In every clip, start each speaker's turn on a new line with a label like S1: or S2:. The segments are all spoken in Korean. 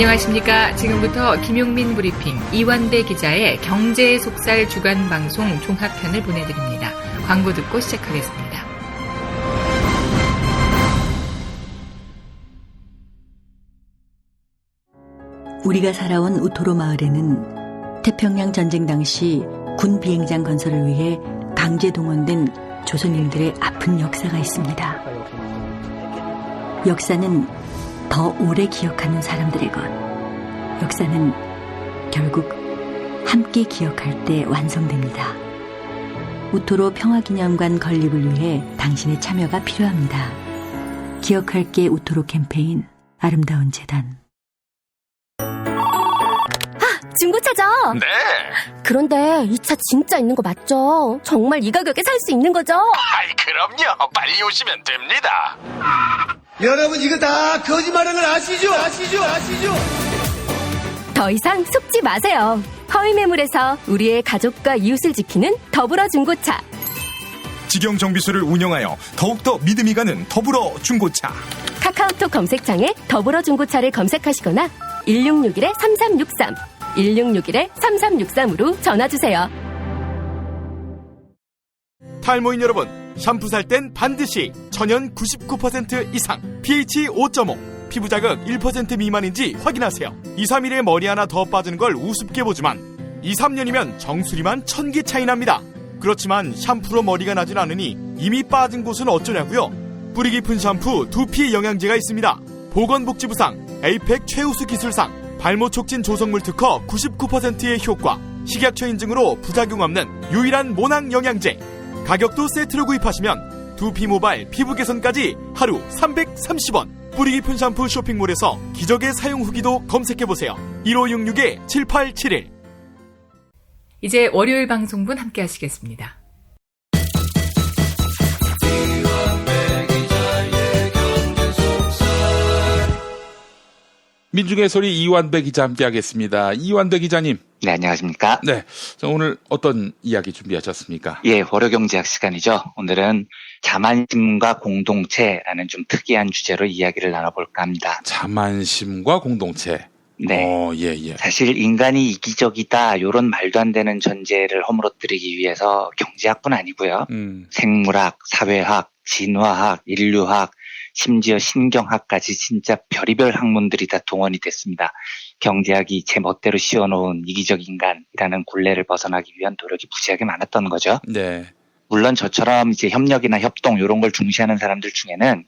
S1: 안녕하십니까. 지금부터 김용민 브리핑 이완배 기자의 경제의 속살 주간 방송 종합편을 보내드립니다. 광고 듣고 시작하겠습니다.
S2: 우리가 살아온 우토로 마을에는 태평양 전쟁 당시 군 비행장 건설을 위해 강제 동원된 조선인들의 아픈 역사가 있습니다. 역사는 더 오래 기억하는 사람들의 것. 역사는 결국 함께 기억할 때 완성됩니다. 우토로 평화기념관 건립을 위해 당신의 참여가 필요합니다. 기억할게 우토로 캠페인 아름다운 재단.
S3: 중고차죠?
S4: 네.
S3: 그런데 이 차 진짜 있는 거 맞죠? 정말 이 가격에 살 수 있는 거죠?
S4: 아이, 그럼요. 빨리 오시면 됩니다.
S5: 여러분, 이거 다 거짓말하는 걸 아시죠?
S3: 더 이상 속지 마세요. 허위 매물에서 우리의 가족과 이웃을 지키는 더불어 중고차.
S6: 직영 정비소를 운영하여 더욱더 믿음이 가는 더불어 중고차.
S3: 카카오톡 검색창에 더불어 중고차를 검색하시거나 1661-3363 1661-3363으로 전화주세요.
S6: 탈모인 여러분, 샴푸 살 땐 반드시 천연 99% 이상, pH 5.5, 피부 자극 1% 미만인지 확인하세요. 2, 3일에 머리 하나 더 빠지는 걸 우습게 보지만 2, 3년이면 정수리만 1000개 차이 납니다. 그렇지만 샴푸로 머리가 나진 않으니 이미 빠진 곳은 어쩌냐고요? 뿌리 깊은 샴푸 두피 영양제가 있습니다. 보건복지부상, 에이펙 최우수 기술상, 발모 촉진 조성물 특허 99%의 효과, 식약처 인증으로 부작용 없는 유일한 모낭 영양제. 가격도 세트로 구입하시면 두피 모발 피부 개선까지 하루 330원. 뿌리 깊은 샴푸 쇼핑몰에서 기적의 사용 후기도 검색해보세요. 1566-7871.
S1: 이제 월요일 방송분 함께 하시겠습니다.
S7: 민중의 소리 이완배 기자 함께하겠습니다. 이완배 기자님.
S8: 네, 안녕하십니까?
S7: 네, 자, 오늘 어떤 이야기 준비하셨습니까?
S8: 예, 월요경제학 시간이죠. 오늘은 자만심과 공동체라는 좀 특이한 주제로 이야기를 나눠볼까 합니다.
S7: 자만심과 공동체.
S8: 네.
S7: 예.
S8: 사실 인간이 이기적이다, 이런 말도 안 되는 전제를 허물어뜨리기 위해서 경제학뿐 아니고요. 생물학, 사회학, 진화학, 인류학, 심지어 신경학까지 진짜 별의별 학문들이 다 동원이 됐습니다. 경제학이 제 멋대로 씌워놓은 이기적 인간이라는 굴레를 벗어나기 위한 노력이 무지하게 많았던 거죠.
S7: 네.
S8: 물론 저처럼 이제 협력이나 협동 이런 걸 중시하는 사람들 중에는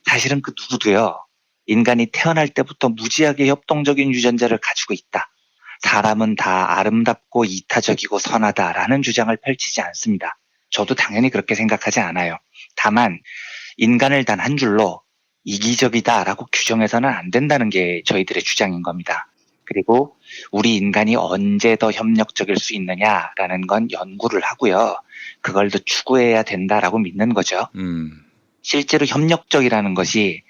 S8: 사실은 그 누구도요, 인간이 태어날 때부터 무지하게 협동적인 유전자를 가지고 있다. 사람은 다 아름답고 이타적이고 선하다라는 주장을 펼치지 않습니다. 저도 당연히 그렇게 생각하지 않아요. 다만 인간을 단 한 줄로 이기적이다라고 규정해서는 안 된다는 게 저희들의 주장인 겁니다. 그리고 우리 인간이 언제 더 협력적일 수 있느냐라는 건 연구를 하고요. 그걸 더 추구해야 된다라고 믿는 거죠. 실제로 협력적이라는 것이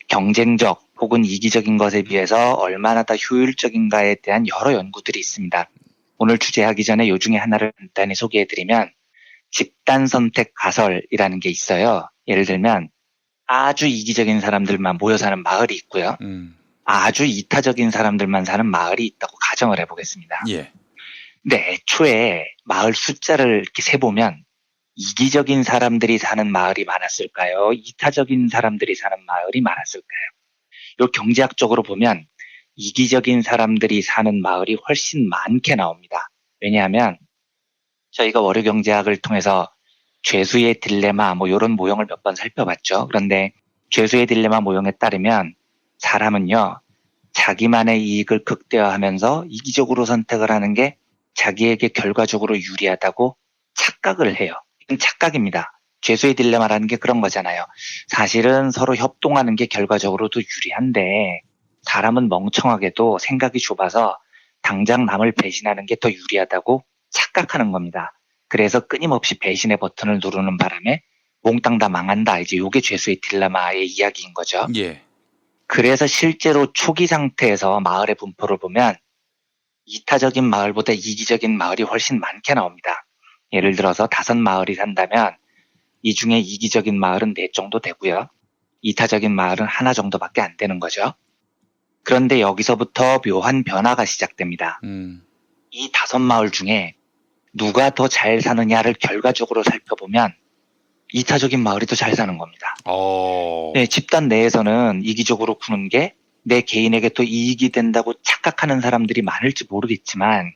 S8: 경쟁적 혹은 이기적인 것에 비해서 얼마나 더 효율적인가에 대한 여러 연구들이 있습니다. 오늘 주제하기 전에 요 중에 하나를 간단히 소개해드리면 집단 선택 가설이라는 게 있어요. 예를 들면 아주 이기적인 사람들만 모여 사는 마을이 있고요. 아주 이타적인 사람들만 사는 마을이 있다고 가정을 해보겠습니다.
S7: 예.
S8: 근데 애초에 마을 숫자를 이렇게 세보면 이기적인 사람들이 사는 마을이 많았을까요? 이타적인 사람들이 사는 마을이 많았을까요? 요 경제학적으로 보면 이기적인 사람들이 사는 마을이 훨씬 많게 나옵니다. 왜냐하면 저희가 월요경제학을 통해서 죄수의 딜레마 이런 모형을 몇 번 살펴봤죠. 그런데 죄수의 딜레마 모형에 따르면 사람은요, 자기만의 이익을 극대화하면서 이기적으로 선택을 하는 게 자기에게 결과적으로 유리하다고 착각을 해요. 이건 착각입니다. 죄수의 딜레마라는 게 그런 거잖아요. 사실은 서로 협동하는 게 결과적으로도 유리한데 사람은 멍청하게도 생각이 좁아서 당장 남을 배신하는 게 더 유리하다고 착각하는 겁니다. 그래서 끊임없이 배신의 버튼을 누르는 바람에 몽땅 다 망한다. 이제 이게 죄수의 딜레마의 이야기인 거죠.
S7: 예.
S8: 그래서 실제로 초기 상태에서 마을의 분포를 보면 이타적인 마을보다 이기적인 마을이 훨씬 많게 나옵니다. 예를 들어서 5마을이 산다면 이 중에 이기적인 마을은 4 정도 되고요. 이타적인 마을은 1 정도밖에 안 되는 거죠. 그런데 여기서부터 묘한 변화가 시작됩니다.
S7: 음.
S8: 이 5마을 중에 누가 더 잘 사느냐를 결과적으로 살펴보면 이타적인 마을이 더 잘 사는 겁니다. 네, 집단 내에서는 이기적으로 구는 게 내 개인에게 또 이익이 된다고 착각하는 사람들이 많을지 모르겠지만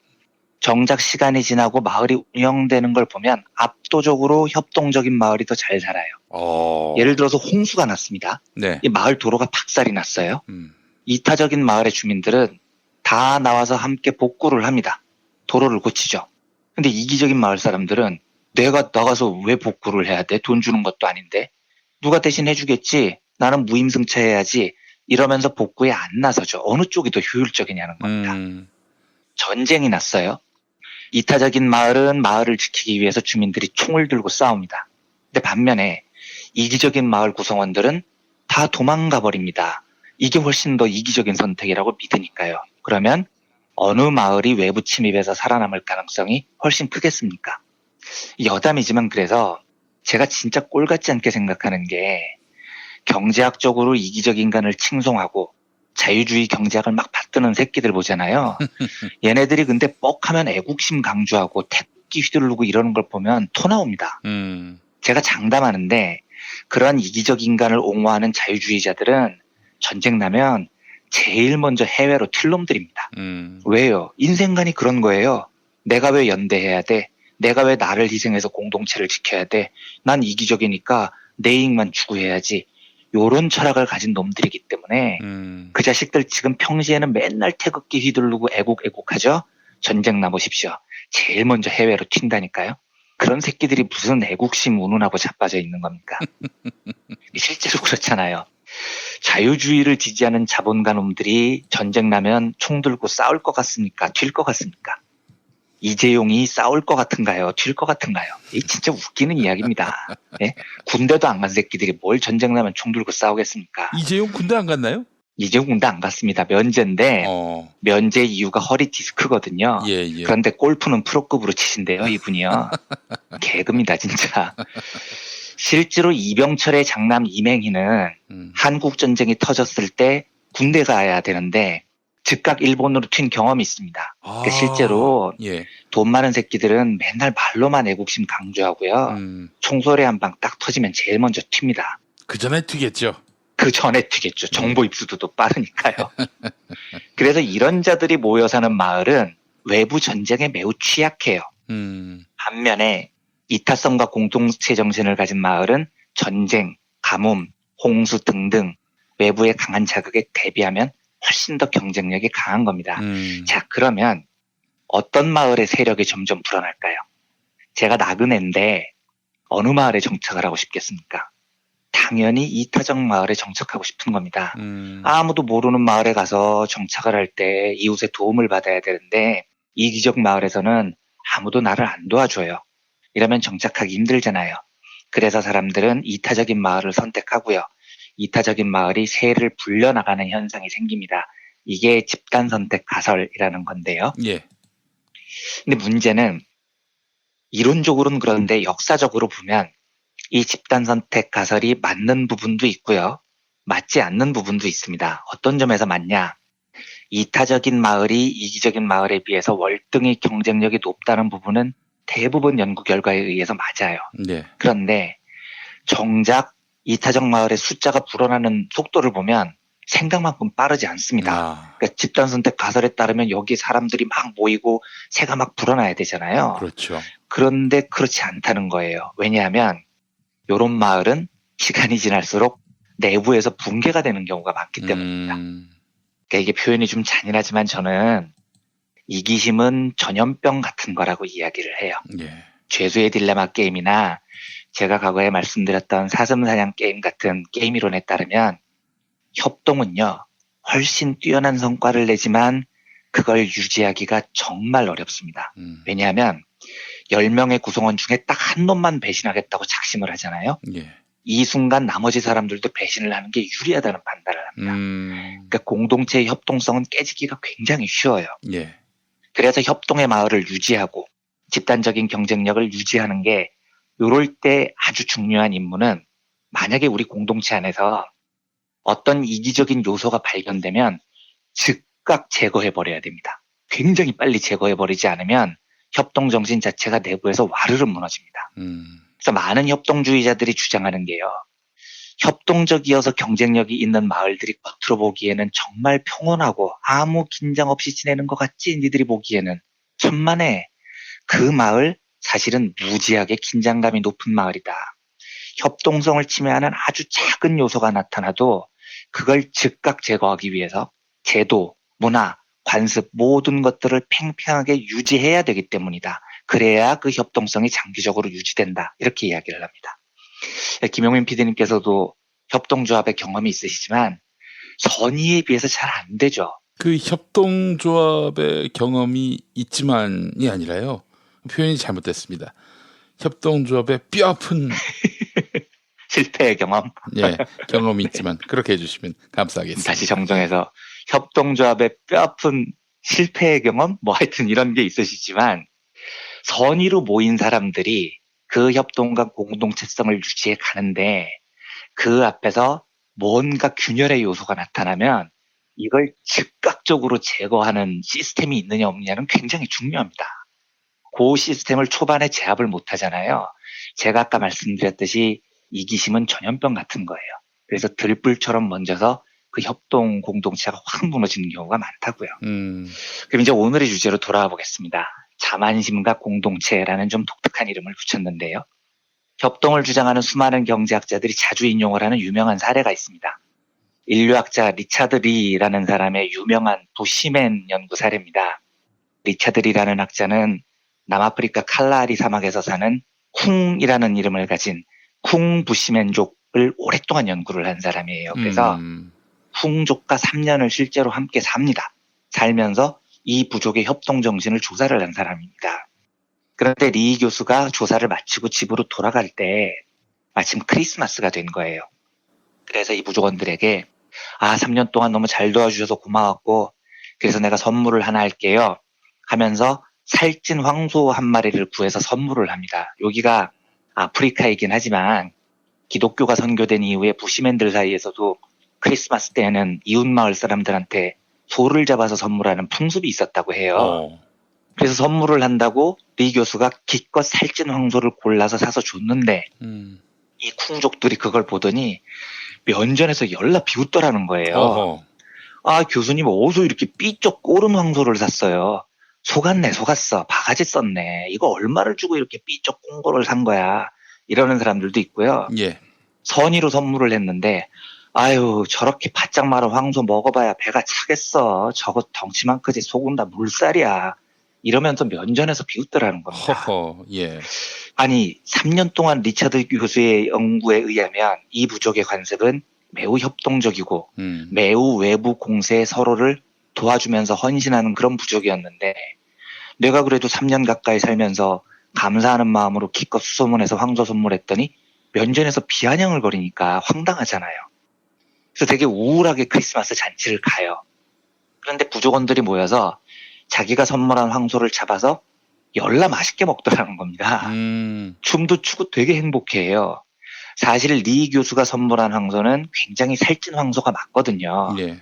S8: 정작 시간이 지나고 마을이 운영되는 걸 보면 압도적으로 협동적인 마을이 더 잘 살아요. 예를 들어서 홍수가 났습니다.
S7: 네.
S8: 이 마을 도로가 박살이 났어요.
S7: 음.
S8: 이타적인 마을의 주민들은 다 나와서 함께 복구를 합니다. 도로를 고치죠. 근데 이기적인 마을 사람들은 내가 나가서 왜 복구를 해야 돼? 돈 주는 것도 아닌데. 누가 대신 해주겠지. 나는 무임승차해야지. 이러면서 복구에 안 나서죠. 어느 쪽이 더 효율적이냐는 겁니다. 전쟁이 났어요. 이타적인 마을은 마을을 지키기 위해서 주민들이 총을 들고 싸웁니다. 근데 반면에 이기적인 마을 구성원들은 다 도망가 버립니다. 이게 훨씬 더 이기적인 선택이라고 믿으니까요. 그러면 어느 마을이 외부 침입에서 살아남을 가능성이 훨씬 크겠습니까? 여담이지만 그래서 제가 진짜 꼴 같지 않게 생각하는 게 경제학적으로 이기적 인간을 칭송하고 자유주의 경제학을 막 받드는 새끼들 보잖아요. 얘네들이 근데 뻑하면 애국심 강조하고 태극기 휘두르고 이러는 걸 보면 토 나옵니다. 제가 장담하는데 그런 이기적 인간을 옹호하는 자유주의자들은 전쟁 나면 제일 먼저 해외로 튈 놈들입니다. 왜요? 인생관이 그런 거예요. 내가 왜 연대해야 돼? 내가 왜 나를 희생해서 공동체를 지켜야 돼? 난 이기적이니까 내 이익만 추구해야지. 요런 철학을 가진 놈들이기 때문에 그 자식들 지금 평시에는 맨날 태극기 휘두르고 애국하죠? 전쟁 나보십시오. 제일 먼저 해외로 튄다니까요. 그런 새끼들이 무슨 애국심 운운하고 자빠져 있는 겁니까? 실제로 그렇잖아요. 자유주의를 지지하는 자본가 놈들이 전쟁 나면 총 들고 싸울 것 같습니까? 튈 것 같습니까? 이재용이 싸울 것 같은가요? 튈 것 같은가요? 이 진짜 웃기는 이야기입니다. 네? 군대도 안 간 새끼들이 뭘 전쟁 나면 총 들고 싸우겠습니까?
S7: 이재용 군대 안 갔나요?
S8: 이재용 군대 안 갔습니다. 면제인데 면제 이유가 허리 디스크거든요.
S7: 예.
S8: 그런데 골프는 프로급으로 치신대요, 이분이요. 개그입니다, 진짜. 실제로 이병철의 장남 이맹희는 한국 전쟁이 터졌을 때 군대 가야 되는데 즉각 일본으로 튄 경험이 있습니다. 그러니까 실제로 돈 많은 새끼들은 맨날 말로만 애국심 강조하고요. 총소리 한 방 딱 터지면 제일 먼저 튑니다.
S7: 그 전에 튀겠죠.
S8: 그 전에 튀겠죠. 정보 입수도 빠르니까요. 그래서 이런 자들이 모여 사는 마을은 외부 전쟁에 매우 취약해요. 반면에 이타성과 공동체 정신을 가진 마을은 전쟁, 가뭄, 홍수 등등 외부의 강한 자극에 대비하면 훨씬 더 경쟁력이 강한 겁니다. 자, 그러면 어떤 마을의 세력이 점점 불어날까요? 제가 나그네인데 어느 마을에 정착을 하고 싶겠습니까? 당연히 이타적 마을에 정착하고 싶은 겁니다. 아무도 모르는 마을에 가서 정착을 할 때 이웃의 도움을 받아야 되는데 이기적 마을에서는 아무도 나를 안 도와줘요. 이러면 정착하기 힘들잖아요. 그래서 사람들은 이타적인 마을을 선택하고요. 이타적인 마을이 세를 불려나가는 현상이 생깁니다. 이게 집단 선택 가설이라는 건데요.
S7: 예.
S8: 근데 문제는 이론적으로는 그런데 역사적으로 보면 이 집단 선택 가설이 맞는 부분도 있고요. 맞지 않는 부분도 있습니다. 어떤 점에서 맞냐? 이타적인 마을이 이기적인 마을에 비해서 월등히 경쟁력이 높다는 부분은 대부분 연구 결과에 의해서 맞아요.
S7: 네.
S8: 그런데 정작 이타적 마을의 숫자가 불어나는 속도를 보면 생각만큼 빠르지 않습니다. 그러니까 집단 선택 가설에 따르면 여기 사람들이 막 모이고 새가 막 불어나야 되잖아요.
S7: 그렇죠.
S8: 그런데 그렇지 않다는 거예요. 왜냐하면 이런 마을은 시간이 지날수록 내부에서 붕괴가 되는 경우가 많기 때문입니다. 그러니까 이게 표현이 좀 잔인하지만 저는 이기심은 전염병 같은 거라고 이야기를 해요.
S7: 예.
S8: 죄수의 딜레마 게임이나 제가 과거에 말씀드렸던 사슴사냥 게임 같은 게임 이론에 따르면 협동은요, 훨씬 뛰어난 성과를 내지만 그걸 유지하기가 정말 어렵습니다. 왜냐하면 10명의 구성원 중에 딱 한 놈만 배신하겠다고 작심을 하잖아요.
S7: 예.
S8: 이 순간 나머지 사람들도 배신을 하는 게 유리하다는 판단을 합니다. 그러니까 공동체의 협동성은 깨지기가 굉장히 쉬워요.
S7: 예.
S8: 그래서 협동의 마을을 유지하고 집단적인 경쟁력을 유지하는 게 요럴 때 아주 중요한 임무는 만약에 우리 공동체 안에서 어떤 이기적인 요소가 발견되면 즉각 제거해버려야 됩니다. 굉장히 빨리 제거해버리지 않으면 협동정신 자체가 내부에서 와르르 무너집니다. 그래서 많은 협동주의자들이 주장하는 게요. 협동적이어서 경쟁력이 있는 마을들이 겉으로 보기에는 정말 평온하고 아무 긴장 없이 지내는 것 같지? 니들이 보기에는. 천만에 그 마을 사실은 무지하게 긴장감이 높은 마을이다. 협동성을 침해하는 아주 작은 요소가 나타나도 그걸 즉각 제거하기 위해서 제도, 문화, 관습 모든 것들을 팽팽하게 유지해야 되기 때문이다. 그래야 그 협동성이 장기적으로 유지된다. 이렇게 이야기를 합니다. 김용민 PD님께서도 협동조합의 경험이 있으시지만 선의에 비해서 잘 안 되죠.
S7: 그 협동조합의 경험이 있지만이 아니라요. 표현이 잘못됐습니다. 협동조합의 뼈아픈
S8: 실패의 경험.
S7: 예, 경험이 있지만 그렇게 해주시면 감사하겠습니다.
S8: 다시 정정해서 협동조합의 뼈아픈 실패의 경험? 뭐 하여튼 이런 게 있으시지만 선의로 모인 사람들이 그 협동과 공동체성을 유지해 가는데 그 앞에서 뭔가 균열의 요소가 나타나면 이걸 즉각적으로 제거하는 시스템이 있느냐 없느냐는 굉장히 중요합니다. 그 시스템을 초반에 제압을 못 하잖아요. 제가 아까 말씀드렸듯이 이기심은 전염병 같은 거예요. 그래서 들불처럼 먼저서 그 협동 공동체가 확 무너지는 경우가 많다고요. 그럼 이제 오늘의 주제로 돌아와 보겠습니다. 자만심과 공동체라는 좀 독특한 이름을 붙였는데요. 협동을 주장하는 수많은 경제학자들이 자주 인용을 하는 유명한 사례가 있습니다. 인류학자 리차드 리라는 사람의 유명한 부시맨 연구 사례입니다. 리차드 리라는 학자는 남아프리카 칼라리 사막에서 사는 쿵이라는 이름을 가진 쿵 부시맨족을 오랫동안 연구를 한 사람이에요. 그래서 쿵족과 3년을 실제로 함께 삽니다. 살면서 이 부족의 협동정신을 조사를 한 사람입니다. 그런데 리 교수가 조사를 마치고 집으로 돌아갈 때 마침 크리스마스가 된 거예요. 그래서 이 부족원들에게 3년 동안 너무 잘 도와주셔서 고마웠고 그래서 내가 선물을 하나 할게요 하면서 살찐 황소 한 마리를 구해서 선물을 합니다. 여기가 아프리카이긴 하지만 기독교가 선교된 이후에 부시맨들 사이에서도 크리스마스 때에는 이웃마을 사람들한테 소를 잡아서 선물하는 풍습이 있었다고 해요. 그래서 선물을 한다고 리 교수가 기껏 살찐 황소를 골라서 사서 줬는데 이 쿵족들이 그걸 보더니 면전에서 열나 비웃더라는 거예요. 교수님 어디서 이렇게 삐쩍 꼬른 황소를 샀어요. 속았네 속았어. 바가지 썼네. 이거 얼마를 주고 이렇게 삐쩍 꼰 거를 산 거야. 이러는 사람들도 있고요.
S7: 예.
S8: 선의로 선물을 했는데 아유 저렇게 바짝 마른 황소 먹어봐야 배가 차겠어. 저거 덩치만 크지 속은 다 물살이야. 이러면서 면전에서 비웃더라는 겁니다.
S7: 허허, 예.
S8: 아니 3년 동안 리차드 교수의 연구에 의하면 이 부족의 관습은 매우 협동적이고 매우 외부 공세에 서로를 도와주면서 헌신하는 그런 부족이었는데 내가 그래도 3년 가까이 살면서 감사하는 마음으로 기껏 수소문해서 황소 선물했더니 면전에서 비아냥을 거리니까 황당하잖아요. 그래서 되게 우울하게 크리스마스 잔치를 가요. 그런데 부족원들이 모여서 자기가 선물한 황소를 잡아서 열나 맛있게 먹더라는 겁니다. 춤도 추고 되게 행복해해요. 사실 리 교수가 선물한 황소는 굉장히 살찐 황소가 맞거든요.
S7: 예.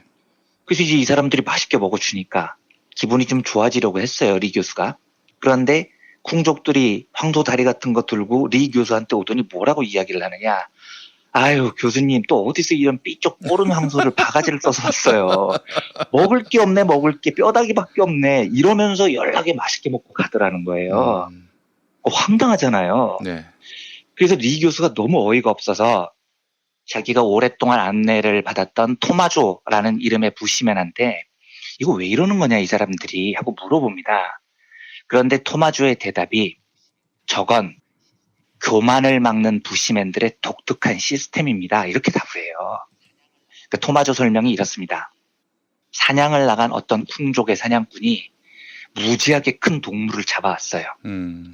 S8: 그래서 이제 이 사람들이 맛있게 먹어주니까 기분이 좀 좋아지려고 했어요, 리 교수가. 그런데 쿵족들이 황소 다리 같은 거 들고 리 교수한테 오더니 뭐라고 이야기를 하느냐. 아유 교수님 또 어디서 이런 삐쩍 꼬른 황소를 바가지를 써서 왔어요. 먹을 게 없네 먹을 게 뼈다귀밖에 없네 이러면서 연락에 맛있게 먹고 가더라는 거예요. 황당하잖아요.
S7: 네.
S8: 그래서 리 교수가 너무 어이가 없어서 자기가 오랫동안 안내를 받았던 토마조라는 이름의 부시맨한테 이거 왜 이러는 거냐 이 사람들이 하고 물어봅니다. 그런데 토마조의 대답이 저건 교만을 막는 부시맨들의 독특한 시스템입니다. 이렇게 답을 해요. 그 토마조 설명이 이렇습니다. 사냥을 나간 어떤 쿵족의 사냥꾼이 무지하게 큰 동물을 잡아왔어요.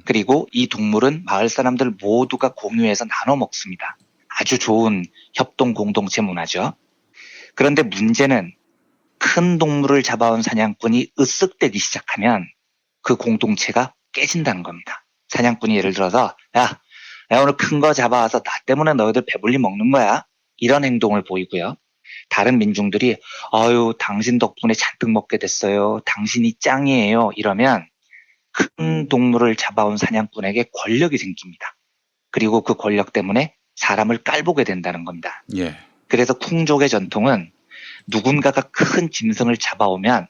S8: 그리고 이 동물은 마을 사람들 모두가 공유해서 나눠 먹습니다. 아주 좋은 협동 공동체 문화죠. 그런데 문제는 큰 동물을 잡아온 사냥꾼이 으쓱대기 시작하면 그 공동체가 깨진다는 겁니다. 사냥꾼이 예를 들어서 야 오늘 큰 거 잡아와서 나 때문에 너희들 배불리 먹는 거야. 이런 행동을 보이고요. 다른 민중들이 아유 당신 덕분에 잔뜩 먹게 됐어요. 당신이 짱이에요. 이러면 큰 동물을 잡아온 사냥꾼에게 권력이 생깁니다. 그리고 그 권력 때문에 사람을 깔보게 된다는 겁니다.
S7: 예.
S8: 그래서 쿵족의 전통은 누군가가 큰 짐승을 잡아오면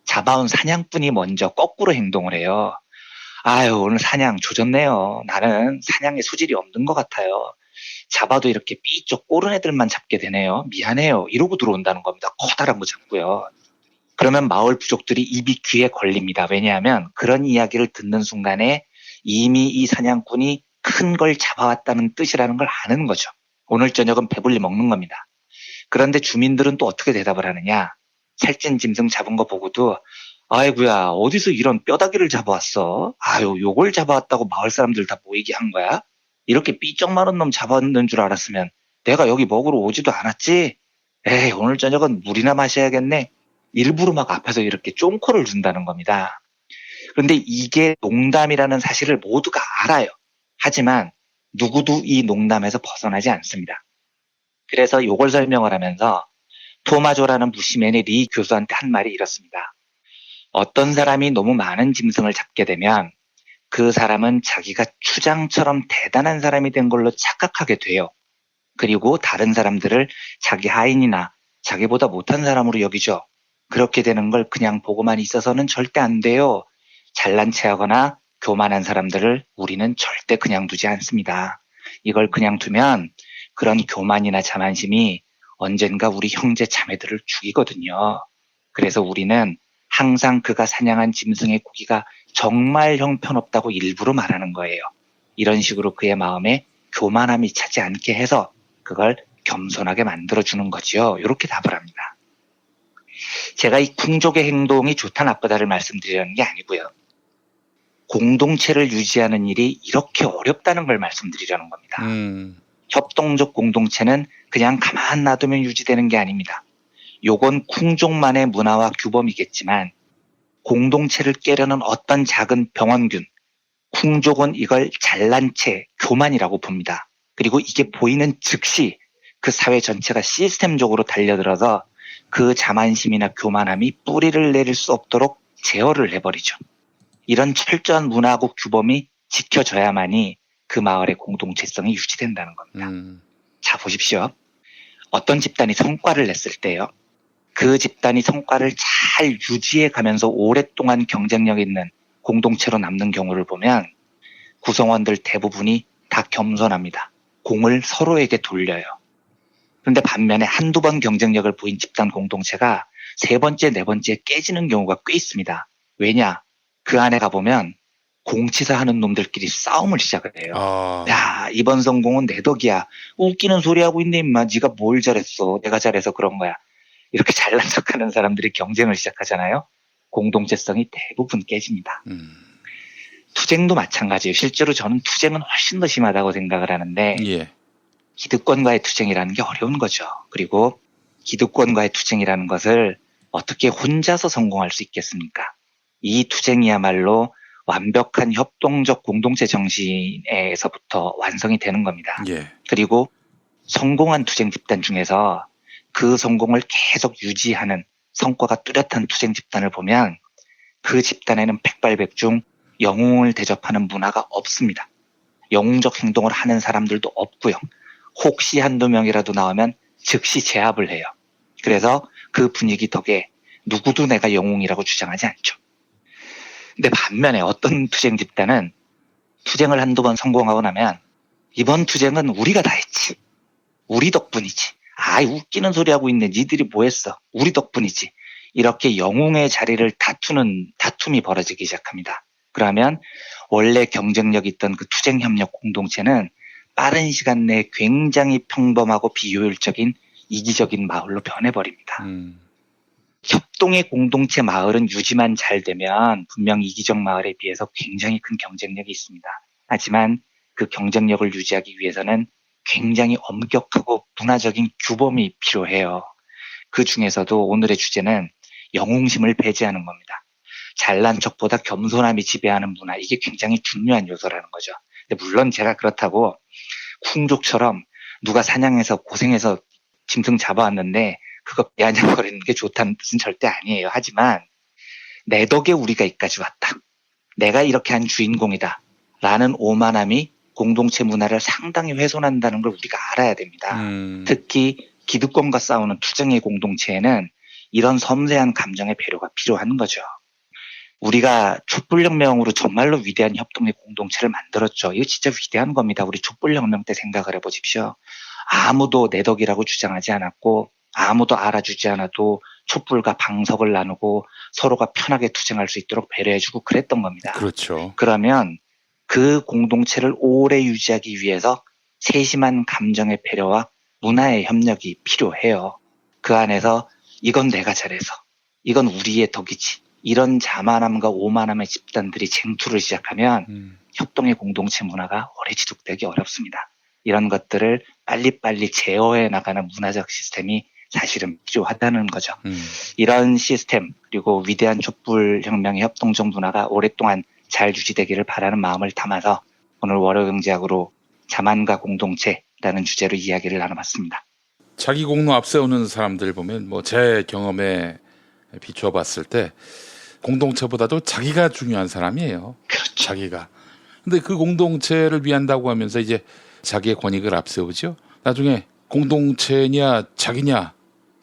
S8: 잡아온 사냥꾼이 먼저 거꾸로 행동을 해요. 아유 오늘 사냥 조졌네요. 나는 사냥에 소질이 없는 것 같아요. 잡아도 이렇게 삐쩍 꼬른 애들만 잡게 되네요. 미안해요. 이러고 들어온다는 겁니다. 커다란 거 잡고요. 그러면 마을 부족들이 입이 귀에 걸립니다. 왜냐하면 그런 이야기를 듣는 순간에 이미 이 사냥꾼이 큰 걸 잡아왔다는 뜻이라는 걸 아는 거죠. 오늘 저녁은 배불리 먹는 겁니다. 그런데 주민들은 또 어떻게 대답을 하느냐. 살찐 짐승 잡은 거 보고도 아이고야 어디서 이런 뼈다귀를 잡아왔어? 아유 요걸 잡아왔다고 마을 사람들 다 모이게 한 거야? 이렇게 삐쩍 마른 놈 잡았는 줄 알았으면 내가 여기 먹으러 오지도 않았지? 에이 오늘 저녁은 물이나 마셔야겠네. 일부러 막 앞에서 이렇게 쫑코를 준다는 겁니다. 그런데 이게 농담이라는 사실을 모두가 알아요. 하지만 누구도 이 농담에서 벗어나지 않습니다. 그래서 이걸 설명을 하면서 토마조라는 무시맨이 리 교수한테 한 말이 이렇습니다. 어떤 사람이 너무 많은 짐승을 잡게 되면 그 사람은 자기가 추장처럼 대단한 사람이 된 걸로 착각하게 돼요. 그리고 다른 사람들을 자기 하인이나 자기보다 못한 사람으로 여기죠. 그렇게 되는 걸 그냥 보고만 있어서는 절대 안 돼요. 잘난 체하거나 교만한 사람들을 우리는 절대 그냥 두지 않습니다. 이걸 그냥 두면 그런 교만이나 자만심이 언젠가 우리 형제 자매들을 죽이거든요. 그래서 우리는 항상 그가 사냥한 짐승의 고기가 정말 형편없다고 일부러 말하는 거예요. 이런 식으로 그의 마음에 교만함이 차지 않게 해서 그걸 겸손하게 만들어주는 거지요. 이렇게 답을 합니다. 제가 이 쿵족의 행동이 좋다 나쁘다를 말씀드리려는 게 아니고요. 공동체를 유지하는 일이 이렇게 어렵다는 걸 말씀드리려는 겁니다. 협동적 공동체는 그냥 가만 놔두면 유지되는 게 아닙니다. 요건 쿵족만의 문화와 규범이겠지만 공동체를 깨려는 어떤 작은 병원균, 쿵족은 이걸 잘난 체, 교만이라고 봅니다. 그리고 이게 보이는 즉시 그 사회 전체가 시스템적으로 달려들어서 그 자만심이나 교만함이 뿌리를 내릴 수 없도록 제어를 해버리죠. 이런 철저한 문화하고 규범이 지켜져야만이 그 마을의 공동체성이 유지된다는 겁니다. 자 보십시오. 어떤 집단이 성과를 냈을 때요. 그 집단이 성과를 잘 유지해 가면서 오랫동안 경쟁력 있는 공동체로 남는 경우를 보면 구성원들 대부분이 다 겸손합니다. 공을 서로에게 돌려요. 그런데 반면에 한두 번 경쟁력을 보인 집단 공동체가 세 번째, 네 번째 깨지는 경우가 꽤 있습니다. 왜냐? 그 안에 가보면 공치사 하는 놈들끼리 싸움을 시작을 해요. 야, 이번 성공은 내 덕이야. 웃기는 소리 하고 있네 임마. 네가 뭘 잘했어. 내가 잘해서 그런 거야. 이렇게 잘난 척하는 사람들이 경쟁을 시작하잖아요. 공동체성이 대부분 깨집니다. 투쟁도 마찬가지예요. 실제로 저는 투쟁은 훨씬 더 심하다고 생각을 하는데
S7: 예.
S8: 기득권과의 투쟁이라는 게 어려운 거죠. 그리고 기득권과의 투쟁이라는 것을 어떻게 혼자서 성공할 수 있겠습니까? 이 투쟁이야말로 완벽한 협동적 공동체 정신에서부터 완성이 되는 겁니다.
S7: 예.
S8: 그리고 성공한 투쟁 집단 중에서 그 성공을 계속 유지하는 성과가 뚜렷한 투쟁 집단을 보면 그 집단에는 백발백중 영웅을 대접하는 문화가 없습니다. 영웅적 행동을 하는 사람들도 없고요. 혹시 한두 명이라도 나오면 즉시 제압을 해요. 그래서 그 분위기 덕에 누구도 내가 영웅이라고 주장하지 않죠. 근데 반면에 어떤 투쟁 집단은 투쟁을 한두 번 성공하고 나면 이번 투쟁은 우리가 다 했지. 우리 덕분이지. 아이 웃기는 소리 하고 있네. 니들이 뭐 했어. 우리 덕분이지. 이렇게 영웅의 자리를 다투는 다툼이 벌어지기 시작합니다. 그러면 원래 경쟁력 있던 그 투쟁협력 공동체는 빠른 시간 내에 굉장히 평범하고 비효율적인 이기적인 마을로 변해버립니다. 협동의 공동체 마을은 유지만 잘 되면 분명 이기적 마을에 비해서 굉장히 큰 경쟁력이 있습니다. 하지만 그 경쟁력을 유지하기 위해서는 굉장히 엄격하고 문화적인 규범이 필요해요. 그 중에서도 오늘의 주제는 영웅심을 배제하는 겁니다. 잘난 척보다 겸손함이 지배하는 문화, 이게 굉장히 중요한 요소라는 거죠. 근데 물론 제가 그렇다고 쿵족처럼 누가 사냥해서 고생해서 짐승 잡아왔는데 그거 비아냥거리는 게 좋다는 뜻은 절대 아니에요. 하지만 내 덕에 우리가 여기까지 왔다. 내가 이렇게 한 주인공이다. 라는 오만함이 공동체 문화를 상당히 훼손한다는 걸 우리가 알아야 됩니다. 특히 기득권과 싸우는 투쟁의 공동체에는 이런 섬세한 감정의 배려가 필요한 거죠. 우리가 촛불혁명으로 정말로 위대한 협동의 공동체를 만들었죠. 이거 진짜 위대한 겁니다. 우리 촛불혁명 때 생각을 해보십시오. 아무도 내 덕이라고 주장하지 않았고 아무도 알아주지 않아도 촛불과 방석을 나누고 서로가 편하게 투쟁할 수 있도록 배려해주고 그랬던 겁니다.
S7: 그렇죠.
S8: 그러면 그 공동체를 오래 유지하기 위해서 세심한 감정의 배려와 문화의 협력이 필요해요. 그 안에서 이건 내가 잘해서, 이건 우리의 덕이지. 이런 자만함과 오만함의 집단들이 쟁투를 시작하면 협동의 공동체 문화가 오래 지속되기 어렵습니다. 이런 것들을 빨리빨리 제어해 나가는 문화적 시스템이 사실은 필요하다는 거죠. 이런 시스템 그리고 위대한 촛불혁명의 협동적 문화가 오랫동안 잘 유지되기를 바라는 마음을 담아서 오늘 월요경제학으로 자만과 공동체라는 주제로 이야기를 나눠봤습니다.
S7: 자기 공로 앞세우는 사람들 보면 뭐 제 경험에 비추어 봤을 때 공동체보다도 자기가 중요한 사람이에요.
S8: 그렇죠.
S7: 자기가. 근데 그 공동체를 위한다고 하면서 이제 자기의 권익을 앞세우죠. 나중에 공동체냐 자기냐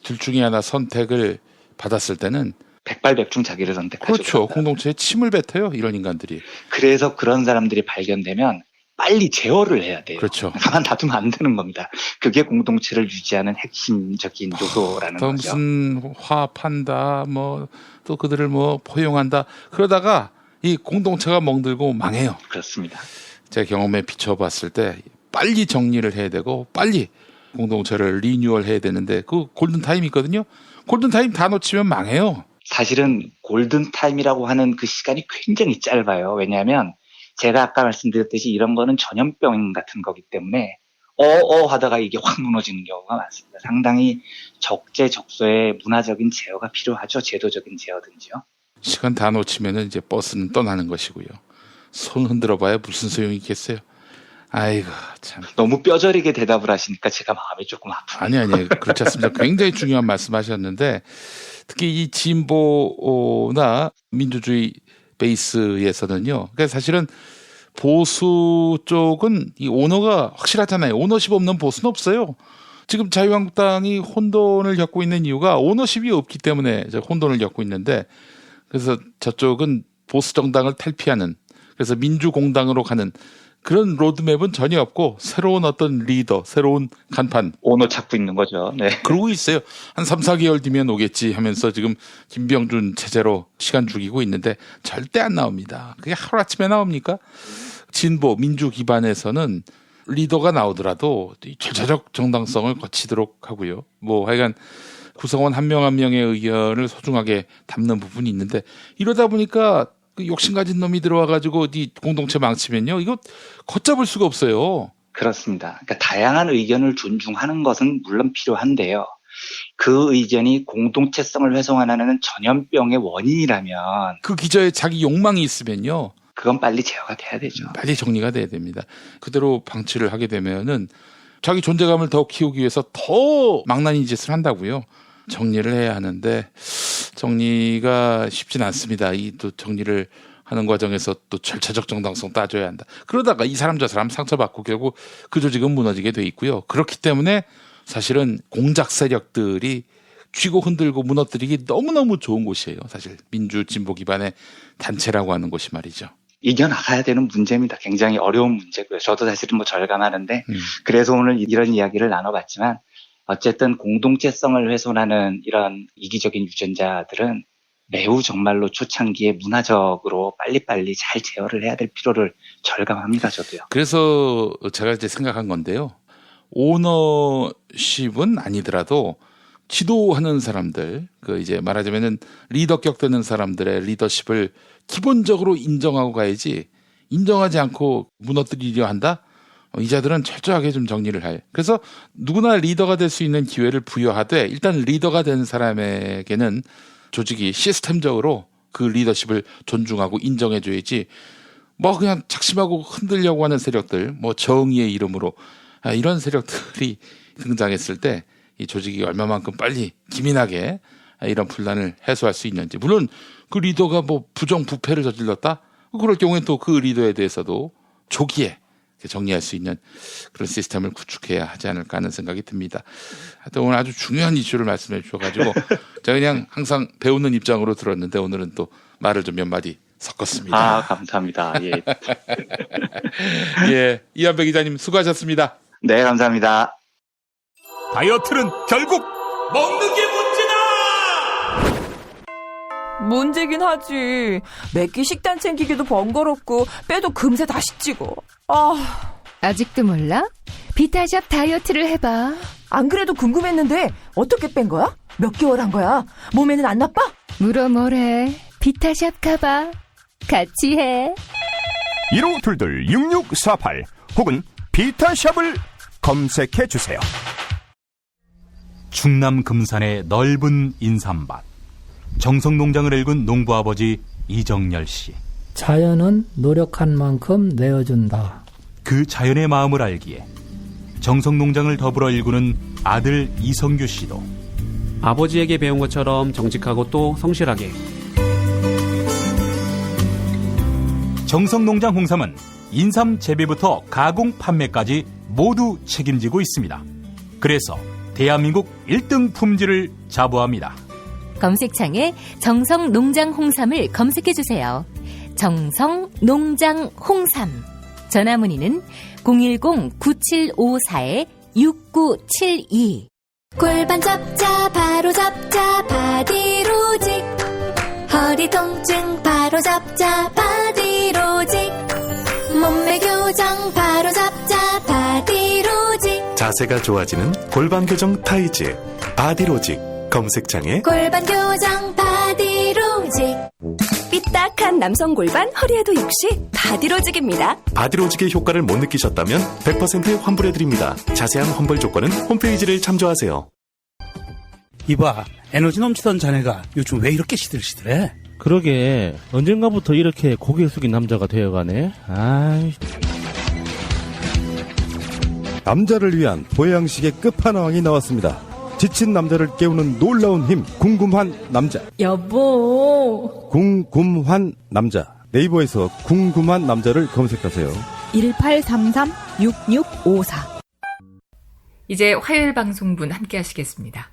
S7: 둘 중에 하나 선택을 받았을 때는
S8: 백발백중 자기를 선택하죠.
S7: 그렇죠. 공동체에 침을 뱉어요. 이런 인간들이.
S8: 그래서 그런 사람들이 발견되면 빨리 제어를 해야 돼요.
S7: 그렇죠.
S8: 가만 놔두면 안 되는 겁니다. 그게 공동체를 유지하는 핵심적인 요소라는
S7: 또
S8: 거죠.
S7: 무슨 화합한다, 뭐 또 그들을 뭐 포용한다. 그러다가 이 공동체가 멍들고 망해요.
S8: 그렇습니다.
S7: 제 경험에 비춰봤을 때 빨리 정리를 해야 되고 빨리 공동체를 리뉴얼 해야 되는데 그 골든타임이 있거든요. 골든타임 다 놓치면 망해요.
S8: 사실은 골든타임이라고 하는 그 시간이 굉장히 짧아요. 왜냐하면 제가 아까 말씀드렸듯이 이런 거는 전염병 같은 거기 때문에 하다가 이게 확 무너지는 경우가 많습니다. 상당히 적재적소의 문화적인 제어가 필요하죠. 제도적인 제어든지요.
S7: 시간 다 놓치면은 이제 버스는 떠나는 것이고요. 손 흔들어봐야 무슨 소용이 있겠어요. 아이고 참.
S8: 너무 뼈저리게 대답을 하시니까 제가 마음이 조금 아프네요.
S7: 아니 그렇지 않습니다. 굉장히 중요한 말씀하셨는데 특히 이 진보나 민주주의 베이스에서는요. 그러니까 사실은 보수 쪽은 이 오너가 확실하잖아요. 오너십 없는 보수는 없어요. 지금 자유한국당이 혼돈을 겪고 있는 이유가 오너십이 없기 때문에 혼돈을 겪고 있는데 그래서 저쪽은 보수 정당을 탈피하는 그래서 민주공당으로 가는 그런 로드맵은 전혀 없고 새로운 어떤 리더, 새로운 간판.
S8: 오너 찾고 있는 거죠. 네.
S7: 그러고 있어요. 한 3, 4개월 뒤면 오겠지 하면서 지금 김병준 체제로 시간 죽이고 있는데 절대 안 나옵니다. 그게 하루아침에 나옵니까? 진보, 민주 기반에서는 리더가 나오더라도 절차적 정당성을 거치도록 하고요. 뭐 하여간 구성원 한 명 한 명의 의견을 소중하게 담는 부분이 있는데 이러다 보니까 그 욕심 가진 놈이 들어와가지고 이 공동체 망치면요. 이거 걷잡을 수가 없어요.
S8: 그렇습니다. 그러니까 다양한 의견을 존중하는 것은 물론 필요한데요. 그 의견이 공동체성을 훼손하는 전염병의 원인이라면
S7: 그 기자의 자기 욕망이 있으면요.
S8: 그건 빨리 제어가 돼야 되죠.
S7: 빨리 정리가 돼야 됩니다. 그대로 방치를 하게 되면은 자기 존재감을 더 키우기 위해서 더 망나니 짓을 한다고요. 정리를 해야 하는데 정리가 쉽진 않습니다. 이 또 정리를 하는 과정에서 또 절차적 정당성 따져야 한다. 그러다가 이 사람 저 사람 상처받고 결국 그 조직은 무너지게 돼 있고요. 그렇기 때문에 사실은 공작 세력들이 쥐고 흔들고 무너뜨리기 너무너무 좋은 곳이에요. 사실 민주 진보 기반의 단체라고 하는 곳이 말이죠.
S8: 이겨나가야 되는 문제입니다. 굉장히 어려운 문제고요. 저도 사실은 뭐 절감하는데 그래서 오늘 이런 이야기를 나눠봤지만 어쨌든 공동체성을 훼손하는 이런 이기적인 유전자들은 매우 정말로 초창기에 문화적으로 빨리빨리 잘 제어를 해야 될 필요를 절감합니다. 저도요.
S7: 그래서 제가 이제 생각한 건데요. 오너십은 아니더라도 지도하는 사람들, 그 이제 말하자면은 리더격 되는 사람들의 리더십을 기본적으로 인정하고 가야지 인정하지 않고 무너뜨리려 한다? 이자들은 철저하게 좀 정리를 할. 그래서 누구나 리더가 될 수 있는 기회를 부여하되 일단 리더가 된 사람에게는 조직이 시스템적으로 그 리더십을 존중하고 인정해줘야지 뭐 그냥 작심하고 흔들려고 하는 세력들, 뭐 정의의 이름으로 이런 세력들이 등장했을 때 이 조직이 얼마만큼 빨리 기민하게 이런 분란을 해소할 수 있는지. 물론 그 리더가 뭐 부정부패를 저질렀다? 그럴 경우엔 또 그 리더에 대해서도 조기에 정리할 수 있는 그런 시스템을 구축해야 하지 않을까 하는 생각이 듭니다. 하여튼 오늘 아주 중요한 이슈를 말씀해 주셔가지고 제가 그냥 항상 배우는 입장으로 들었는데 오늘은 또 말을 좀 몇 마디 섞었습니다.
S8: 아, 감사합니다. 예.
S7: 예, 이완배 기자님 수고하셨습니다.
S8: 네, 감사합니다.
S6: 다이어트는 결국 먹는 게 문제다!
S9: 문제긴 하지. 매끼 식단 챙기기도 번거롭고 빼도 금세 다시 찌고.
S3: 아직도 몰라? 비타샵 다이어트를 해봐.
S9: 안 그래도 궁금했는데 어떻게 뺀 거야? 몇 개월 한 거야? 몸에는 안 나빠?
S3: 물어 뭐래. 비타샵 가봐. 같이 해.
S10: 1522-6648 혹은 비타샵을 검색해 주세요.
S11: 충남 금산의 넓은 인삼밭. 정성농장을 일군 농부아버지 이정열 씨.
S12: 자연은 노력한 만큼 내어준다.
S11: 그 자연의 마음을 알기에 정성농장을 더불어 일구는 아들 이성규 씨도
S13: 아버지에게 배운 것처럼 정직하고 또 성실하게.
S11: 정성농장 홍삼은 인삼 재배부터 가공 판매까지 모두 책임지고 있습니다. 그래서 대한민국 1등 품질을 자부합니다.
S3: 검색창에 정성농장 홍삼을 검색해주세요. 정성농장 홍삼. 전화문의는 010-9754-6972.
S14: 골반 잡자 바로 잡자 바디로직. 허리 통증 바로 잡자 바디로직. 몸매 교정 바로 잡자 바디로직.
S15: 자세가 좋아지는 골반 교정 타이즈 바디로직. 검색창에
S14: 골반 교정 바디로직.
S3: 삐딱한 남성 골반 허리에도 역시 바디로직입니다.
S15: 바디로직의 효과를 못 느끼셨다면 100% 환불해드립니다. 자세한 환불 조건은 홈페이지를 참조하세요.
S16: 이봐, 에너지 넘치던 자네가 요즘 왜 이렇게 시들시들해?
S17: 그러게, 언젠가부터 이렇게 고개 숙인 남자가 되어가네. 아이.
S10: 남자를 위한 보양식의 끝판왕이 나왔습니다. 지친 남자를 깨우는 놀라운 힘, 궁금한 남자.
S18: 여보.
S10: 궁금한 남자. 네이버에서 궁금한 남자를 검색하세요.
S18: 1833-6654.
S1: 이제 화요일 방송분 함께 하시겠습니다.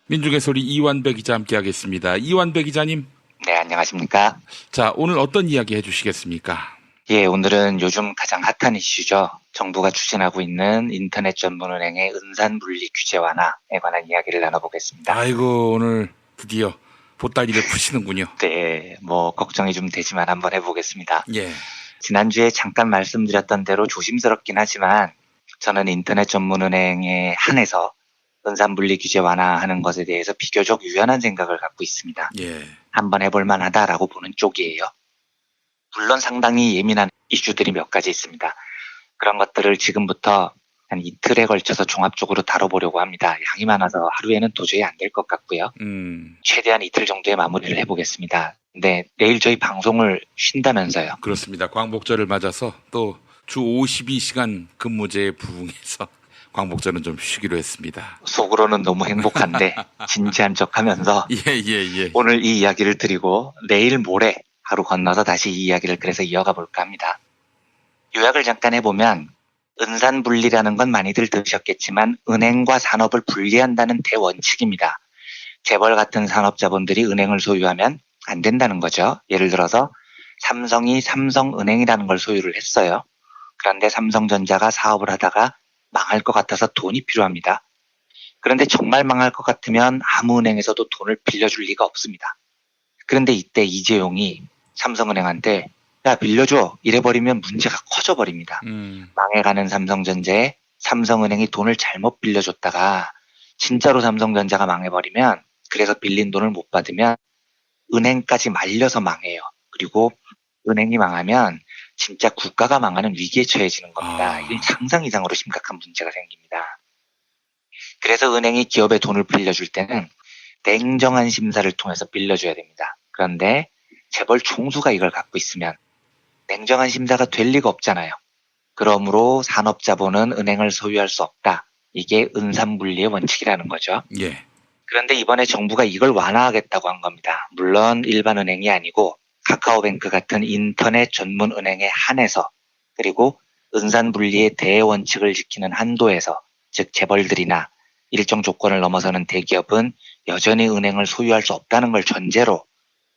S7: 민중의 소리 이완배 기자 함께하겠습니다. 이완배 기자님.
S8: 네, 안녕하십니까.
S7: 자, 오늘 어떤 이야기 해주시겠습니까?
S8: 예, 오늘은 요즘 가장 핫한 이슈죠. 정부가 추진하고 있는 인터넷 전문은행의 은산분리 규제 완화에 관한 이야기를 나눠보겠습니다.
S7: 아이고, 오늘 드디어 보따리를 푸시는군요.
S8: 네, 뭐 걱정이 좀 되지만 한번 해보겠습니다.
S7: 예.
S8: 지난주에 잠깐 말씀드렸던 대로 조심스럽긴 하지만 저는 인터넷 전문은행에 한해서 은산분리 규제 완화하는 것에 대해서 비교적 유연한 생각을 갖고 있습니다.
S7: 예.
S8: 한번 해볼 만하다라고 보는 쪽이에요. 물론 상당히 예민한 이슈들이 몇 가지 있습니다. 그런 것들을 지금부터 한 이틀에 걸쳐서 종합적으로 다뤄보려고 합니다. 양이 많아서 하루에는 도저히 안 될 것 같고요. 최대한 이틀 정도에 마무리를 해보겠습니다. 근데 내일 저희 방송을 쉰다면서요.
S7: 그렇습니다. 광복절을 맞아서 또 주 52시간 근무제에 부응해서 광복절은 좀 쉬기로 했습니다.
S8: 속으로는 너무 행복한데 진지한 척하면서
S7: 예.
S8: 오늘 이 이야기를 드리고 내일 모레 하루 건너서 다시 이 이야기를 그래서 이어가 볼까 합니다. 요약을 잠깐 해보면 은산분리라는 건 많이들 들으셨겠지만 은행과 산업을 분리한다는 대원칙입니다. 재벌 같은 산업자본들이 은행을 소유하면 안 된다는 거죠. 예를 들어서 삼성이 삼성은행이라는 걸 소유를 했어요. 그런데 삼성전자가 사업을 하다가 망할 것 같아서 돈이 필요합니다. 그런데 정말 망할 것 같으면 아무 은행에서도 돈을 빌려줄 리가 없습니다. 그런데 이때 이재용이 삼성은행한테 야 빌려줘 이래버리면 문제가 커져버립니다. 망해가는 삼성전자에 삼성은행이 돈을 잘못 빌려줬다가 진짜로 삼성전자가 망해버리면 그래서 빌린 돈을 못 받으면 은행까지 말려서 망해요. 그리고 은행이 망하면 진짜 국가가 망하는 위기에 처해지는 겁니다. 이게 상상 이상으로 심각한 문제가 생깁니다. 그래서 은행이 기업에 돈을 빌려줄 때는 냉정한 심사를 통해서 빌려줘야 됩니다. 그런데 재벌 총수가 이걸 갖고 있으면 냉정한 심사가 될 리가 없잖아요. 그러므로 산업자본은 은행을 소유할 수 없다. 이게 은산분리의 원칙이라는 거죠.
S7: 예.
S8: 그런데 이번에 정부가 이걸 완화하겠다고 한 겁니다. 물론 일반 은행이 아니고 카카오뱅크 같은 인터넷 전문 은행에 한해서, 그리고 은산분리의 대원칙을 지키는 한도에서, 즉 재벌들이나 일정 조건을 넘어서는 대기업은 여전히 은행을 소유할 수 없다는 걸 전제로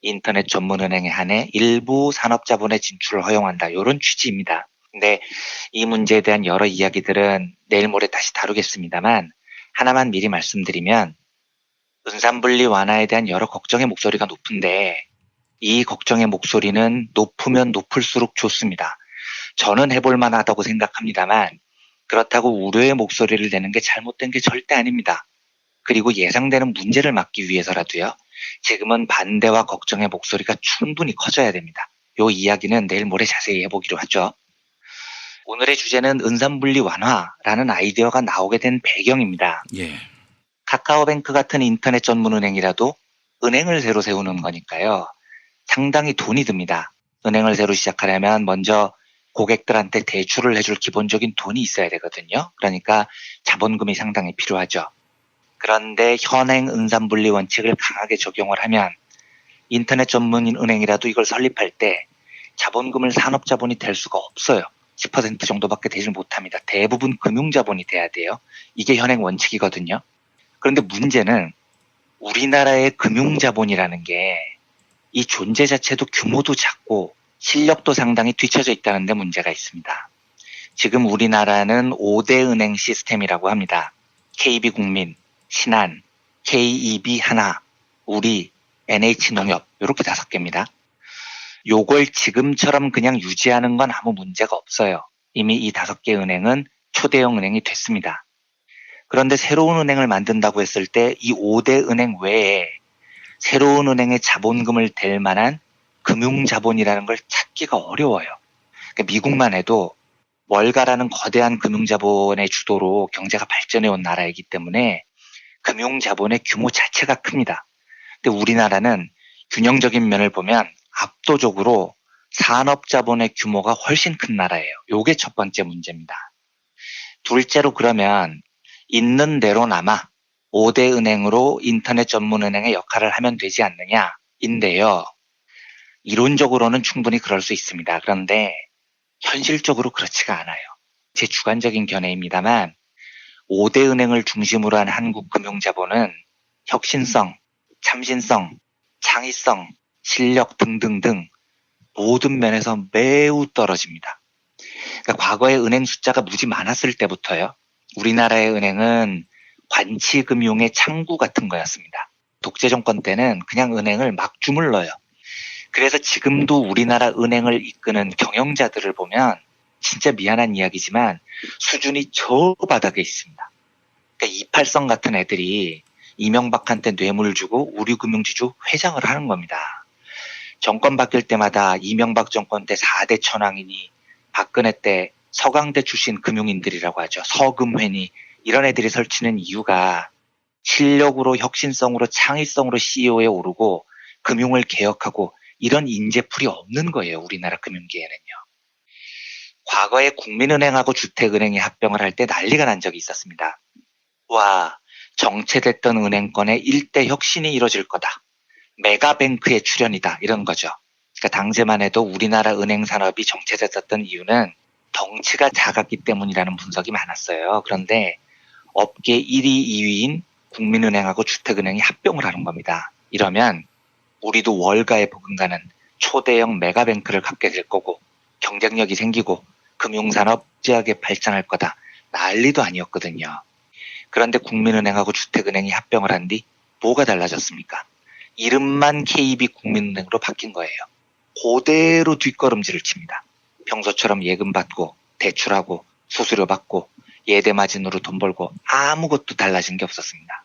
S8: 인터넷 전문 은행에 한해 일부 산업자본의 진출을 허용한다. 이런 취지입니다. 근데 이 문제에 대한 여러 이야기들은 내일 모레 다시 다루겠습니다만, 하나만 미리 말씀드리면 은산분리 완화에 대한 여러 걱정의 목소리가 높은데, 이 걱정의 목소리는 높으면 높을수록 좋습니다. 저는 해볼 만하다고 생각합니다만, 그렇다고 우려의 목소리를 내는 게 잘못된 게 절대 아닙니다. 그리고 예상되는 문제를 막기 위해서라도요, 지금은 반대와 걱정의 목소리가 충분히 커져야 됩니다. 이 이야기는 내일 모레 자세히 해보기로 하죠. 오늘의 주제는 은산분리 완화라는 아이디어가 나오게 된 배경입니다.
S7: 예.
S8: 카카오뱅크 같은 인터넷 전문은행이라도 은행을 새로 세우는 거니까요. 상당히 돈이 듭니다. 은행을 새로 시작하려면 먼저 고객들한테 대출을 해줄 기본적인 돈이 있어야 되거든요. 그러니까 자본금이 상당히 필요하죠. 그런데 현행 은산분리 원칙을 강하게 적용을 하면 인터넷 전문 은행이라도 이걸 설립할 때 자본금을 산업자본이 될 수가 없어요. 10% 정도밖에 되지 못합니다. 대부분 금융자본이 돼야 돼요. 이게 현행 원칙이거든요. 그런데 문제는 우리나라의 금융자본이라는 게 이 존재 자체도 규모도 작고 실력도 상당히 뒤처져 있다는 데 문제가 있습니다. 지금 우리나라는 5대 은행 시스템이라고 합니다. KB국민, 신한, KEB 하나, 우리, NH농협 이렇게 5개입니다. 요걸 지금처럼 그냥 유지하는 건 아무 문제가 없어요. 이미 이 5개 은행은 초대형 은행이 됐습니다. 그런데 새로운 은행을 만든다고 했을 때 이 5대 은행 외에 새로운 은행의 자본금을 댈 만한 금융자본이라는 걸 찾기가 어려워요. 그러니까 미국만 해도 월가라는 거대한 금융자본의 주도로 경제가 발전해온 나라이기 때문에 금융자본의 규모 자체가 큽니다. 근데 우리나라는 균형적인 면을 보면 압도적으로 산업자본의 규모가 훨씬 큰 나라예요. 요게 첫 번째 문제입니다. 둘째로 그러면 있는 대로나마 5대 은행으로 인터넷 전문 은행의 역할을 하면 되지 않느냐인데요. 이론적으로는 충분히 그럴 수 있습니다. 그런데 현실적으로 그렇지가 않아요. 제 주관적인 견해입니다만 5대 은행을 중심으로 한 한국 금융자본은 혁신성, 참신성, 창의성, 실력 등등등 모든 면에서 매우 떨어집니다. 그러니까 과거에 은행 숫자가 무지 많았을 때부터요. 우리나라의 은행은 관치금융의 창구 같은 거였습니다. 독재 정권 때는 그냥 은행을 막 주물러요. 그래서 지금도 우리나라 은행을 이끄는 경영자들을 보면 진짜 미안한 이야기지만 수준이 저 바닥에 있습니다. 그러니까 이팔성 같은 애들이 이명박한테 뇌물 주고 우리금융지주 회장을 하는 겁니다. 정권 바뀔 때마다 이명박 정권 때 4대 천왕이니 박근혜 때 서강대 출신 금융인들이라고 하죠. 서금회니 이런 애들이 설치는 이유가 실력으로 혁신성으로 창의성으로 CEO에 오르고 금융을 개혁하고 이런 인재풀이 없는 거예요. 우리나라 금융계에는요. 과거에 국민은행하고 주택은행이 합병을 할 때 난리가 난 적이 있었습니다. 와, 정체됐던 은행권의 일대 혁신이 이뤄질 거다. 메가뱅크의 출현이다. 이런 거죠. 그러니까 당시만 해도 우리나라 은행 산업이 정체됐었던 이유는 덩치가 작았기 때문이라는 분석이 많았어요. 그런데 업계 1위, 2위인 국민은행하고 주택은행이 합병을 하는 겁니다. 이러면 우리도 월가에 버금가는 초대형 메가뱅크를 갖게 될 거고 경쟁력이 생기고 금융산업 찌하게 발전할 거다. 난리도 아니었거든요. 그런데 국민은행하고 주택은행이 합병을 한 뒤 뭐가 달라졌습니까? 이름만 KB 국민은행으로 바뀐 거예요. 그대로 뒷걸음질을 칩니다. 평소처럼 예금 받고 대출하고 수수료 받고 예대 마진으로 돈 벌고 아무것도 달라진 게 없었습니다.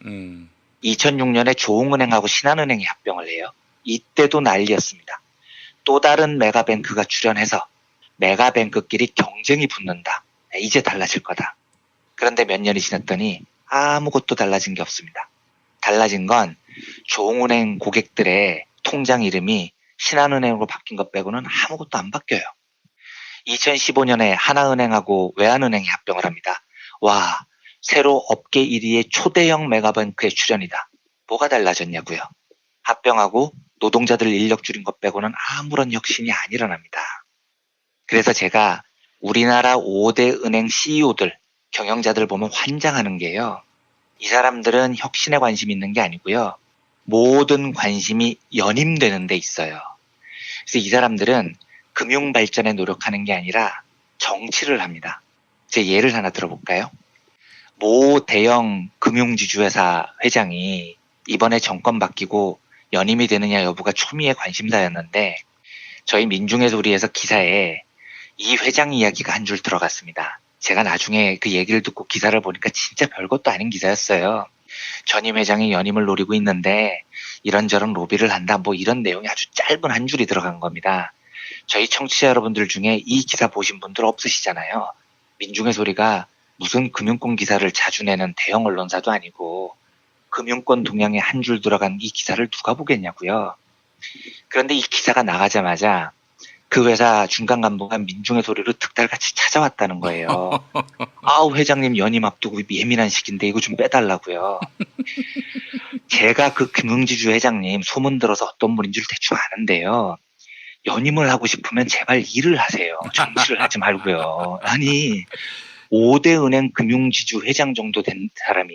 S8: 2006년에 조흥은행하고 신한은행이 합병을 해요. 이때도 난리였습니다. 또 다른 메가뱅크가 출현해서 메가뱅크끼리 경쟁이 붙는다. 이제 달라질 거다. 그런데 몇 년이 지났더니 아무것도 달라진 게 없습니다. 달라진 건 조흥은행 고객들의 통장 이름이 신한은행으로 바뀐 것 빼고는 아무것도 안 바뀌어요. 2015년에 하나은행하고 외환은행이 합병을 합니다. 와, 새로 업계 1위의 초대형 메가뱅크의 출현이다. 뭐가 달라졌냐고요. 합병하고 노동자들 인력 줄인 것 빼고는 아무런 혁신이 안 일어납니다. 그래서 제가 우리나라 5대 은행 CEO들, 경영자들 보면 환장하는 게요. 이 사람들은 혁신에 관심이 있는 게 아니고요. 모든 관심이 연임되는 데 있어요. 그래서 이 사람들은 금융 발전에 노력하는 게 아니라 정치를 합니다. 제 예를 하나 들어볼까요? 모 대형 금융지주회사 회장이 이번에 정권 바뀌고 연임이 되느냐 여부가 초미의 관심사였는데 저희 민중의 소리에서 기사에 이 회장 이야기가 한 줄 들어갔습니다. 제가 나중에 그 얘기를 듣고 기사를 보니까 진짜 별것도 아닌 기사였어요. 전임 회장이 연임을 노리고 있는데 이런저런 로비를 한다, 뭐 이런 내용이 아주 짧은 한 줄이 들어간 겁니다. 저희 청취자 여러분들 중에 이 기사 보신 분들 없으시잖아요. 민중의 소리가 무슨 금융권 기사를 자주 내는 대형 언론사도 아니고 금융권 동향에 한 줄 들어간 이 기사를 누가 보겠냐고요. 그런데 이 기사가 나가자마자 그 회사 중간 간부가 민중의 소리로 득달같이 찾아왔다는 거예요. 아우, 회장님 연임 앞두고 예민한 시기인데 이거 좀 빼달라고요. 제가 그 금융지주 회장님 소문 들어서 어떤 분인 줄 대충 아는데요. 연임을 하고 싶으면 제발 일을 하세요. 정치를 하지 말고요. 아니, 5대 은행 금융지주 회장 정도 된 사람이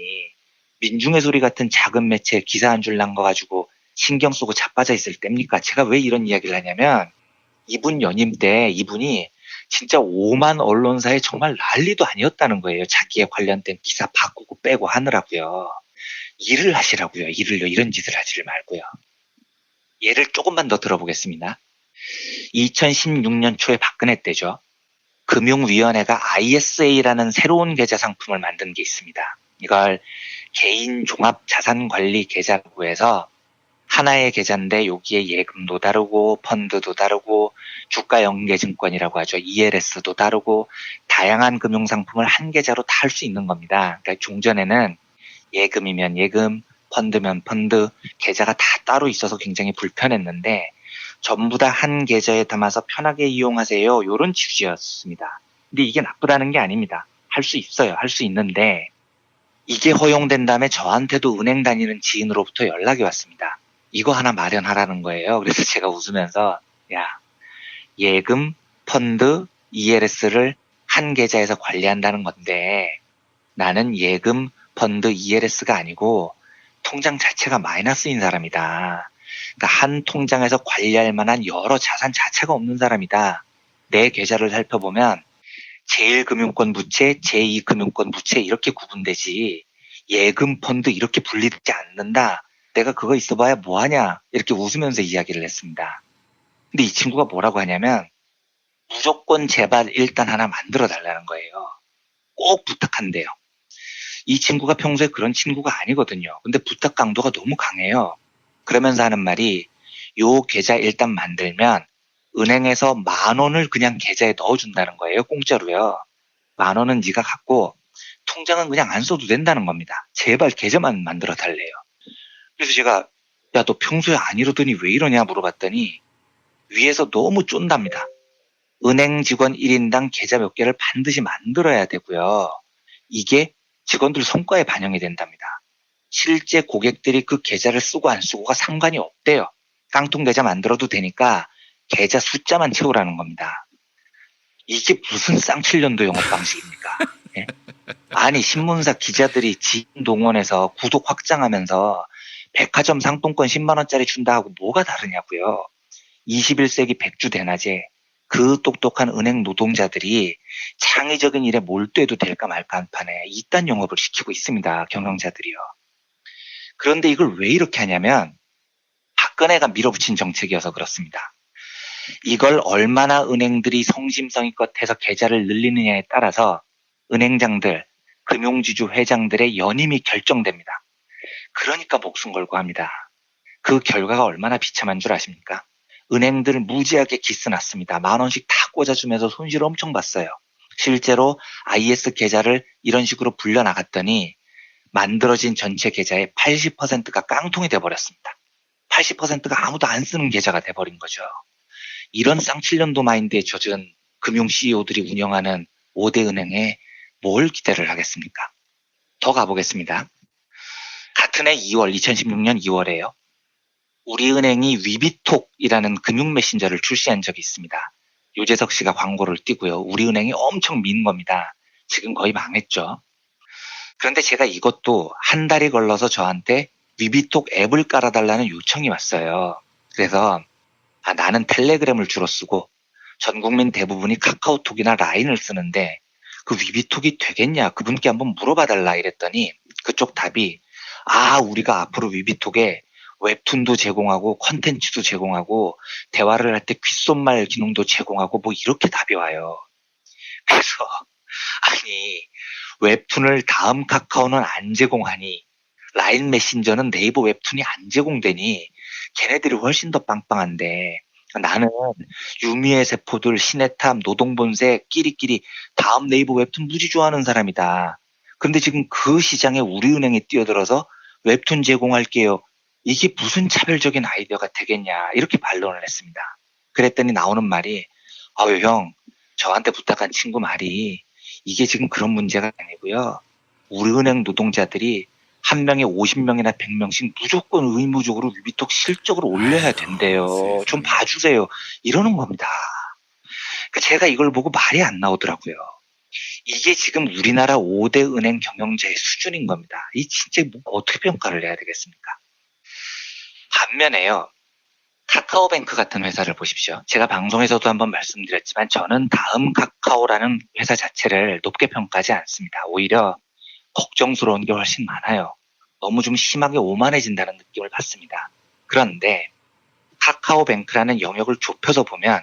S8: 민중의 소리 같은 작은 매체 기사 한 줄 난 거 가지고 신경 쓰고 자빠져 있을 때입니까? 제가 왜 이런 이야기를 하냐면 이분 연임 때 이분이 진짜 오만 언론사에 정말 난리도 아니었다는 거예요. 자기에 관련된 기사 바꾸고 빼고 하느라고요. 일을 하시라고요. 일을요. 이런 짓을 하지를 말고요. 예를 조금만 더 들어보겠습니다. 2016년 초에 박근혜 때죠. 금융위원회가 ISA라는 새로운 계좌 상품을 만든 게 있습니다. 이걸 개인 종합 자산관리 계좌라고 해서 하나의 계좌인데 여기에 예금도 다르고 펀드도 다르고 주가 연계증권이라고 하죠. ELS도 다르고 다양한 금융상품을 한 계좌로 다 할 수 있는 겁니다. 그러니까 종전에는 예금이면 예금, 펀드면 펀드, 계좌가 다 따로 있어서 굉장히 불편했는데 전부 다 한 계좌에 담아서 편하게 이용하세요. 이런 취지였습니다. 근데 이게 나쁘다는 게 아닙니다. 할 수 있어요. 할 수 있는데 이게 허용된 다음에 저한테도 은행 다니는 지인으로부터 연락이 왔습니다. 이거 하나 마련하라는 거예요. 그래서 제가 웃으면서 야, 예금, 펀드, ELS를 한 계좌에서 관리한다는 건데 나는 예금, 펀드, ELS가 아니고 통장 자체가 마이너스인 사람이다. 그러니까 한 통장에서 관리할 만한 여러 자산 자체가 없는 사람이다. 내 계좌를 살펴보면 제1금융권 부채, 제2금융권 부채 이렇게 구분되지 예금, 펀드 이렇게 분리되지 않는다. 내가 그거 있어봐야 뭐하냐 이렇게 웃으면서 이야기를 했습니다. 근데 이 친구가 뭐라고 하냐면 무조건 제발 일단 하나 만들어 달라는 거예요. 꼭 부탁한대요. 이 친구가 평소에 그런 친구가 아니거든요. 근데 부탁 강도가 너무 강해요. 그러면서 하는 말이 요 계좌 일단 만들면 은행에서 10,000원을 그냥 계좌에 넣어준다는 거예요. 공짜로요. 10,000원은 네가 갖고 통장은 그냥 안 써도 된다는 겁니다. 제발 계좌만 만들어 달래요. 그래서 제가 야, 너 평소에 안 이러더니 왜 이러냐 물어봤더니 위에서 너무 쫀답니다. 은행 직원 1인당 계좌 몇 개를 반드시 만들어야 되고요. 이게 직원들 성과에 반영이 된답니다. 실제 고객들이 그 계좌를 쓰고 안 쓰고가 상관이 없대요. 깡통 계좌 만들어도 되니까 계좌 숫자만 채우라는 겁니다. 이게 무슨 쌍칠년도 영업 방식입니까? 예? 아니, 신문사 기자들이 지인 동원해서 구독 확장하면서 백화점 상품권 10만원짜리 준다 하고 뭐가 다르냐고요. 21세기 백주 대낮에 그 똑똑한 은행 노동자들이 창의적인 일에 몰두해도 될까 말까 한 판에 이딴 영업을 시키고 있습니다. 경영자들이요. 그런데 이걸 왜 이렇게 하냐면 박근혜가 밀어붙인 정책이어서 그렇습니다. 이걸 얼마나 은행들이 성심성의껏 해서 계좌를 늘리느냐에 따라서 은행장들, 금융지주 회장들의 연임이 결정됩니다. 그러니까 목숨 걸고 합니다. 그 결과가 얼마나 비참한 줄 아십니까? 은행들 무지하게 기스났습니다. 10,000원씩 다 꽂아주면서 손실 엄청 봤어요. 실제로 IS 계좌를 이런 식으로 불려나갔더니 만들어진 전체 계좌의 80%가 깡통이 돼버렸습니다. 80%가 아무도 안 쓰는 계좌가 돼버린 거죠. 이런 쌍칠년도 마인드에 젖은 금융 CEO들이 운영하는 5대 은행에 뭘 기대를 하겠습니까? 더 가보겠습니다. 같은 해 2월, 2016년 2월에요. 우리은행이 위비톡이라는 금융 메신저를 출시한 적이 있습니다. 유재석 씨가 광고를 띄고요. 우리은행이 엄청 민 겁니다. 지금 거의 망했죠. 그런데 제가 이것도 한 달이 걸러서 저한테 위비톡 앱을 깔아달라는 요청이 왔어요. 그래서 나는 텔레그램을 주로 쓰고 전 국민 대부분이 카카오톡이나 라인을 쓰는데 그 위비톡이 되겠냐, 그분께 한번 물어봐달라 이랬더니 그쪽 답이 우리가 앞으로 위비톡에 웹툰도 제공하고 컨텐츠도 제공하고 대화를 할 때 귓속말 기능도 제공하고 뭐 이렇게 답이 와요. 그래서 웹툰을 다음 카카오는 안 제공하니 라인 메신저는 네이버 웹툰이 안 제공되니 걔네들이 훨씬 더 빵빵한데 나는 유미의 세포들, 신의탐, 노동본색, 끼리끼리 다음 네이버 웹툰 무지 좋아하는 사람이다. 그런데 지금 그 시장에 우리은행이 뛰어들어서 웹툰 제공할게요. 이게 무슨 차별적인 아이디어가 되겠냐 이렇게 반론을 했습니다. 그랬더니 나오는 말이 형, 저한테 부탁한 친구 말이 이게 지금 그런 문제가 아니고요. 우리은행 노동자들이 한 명에 50명이나 100명씩 무조건 의무적으로 위비톡 실적으로 올려야 된대요. 좀 봐주세요. 이러는 겁니다. 제가 이걸 보고 말이 안 나오더라고요. 이게 지금 우리나라 5대 은행 경영자의 수준인 겁니다. 이 진짜 어떻게 평가를 해야 되겠습니까? 반면에요. 카카오뱅크 같은 회사를 보십시오. 제가 방송에서도 한번 말씀드렸지만 저는 다음 카카오라는 회사 자체를 높게 평가하지 않습니다. 오히려 걱정스러운 게 훨씬 많아요. 너무 좀 심하게 오만해진다는 느낌을 받습니다. 그런데 카카오뱅크라는 영역을 좁혀서 보면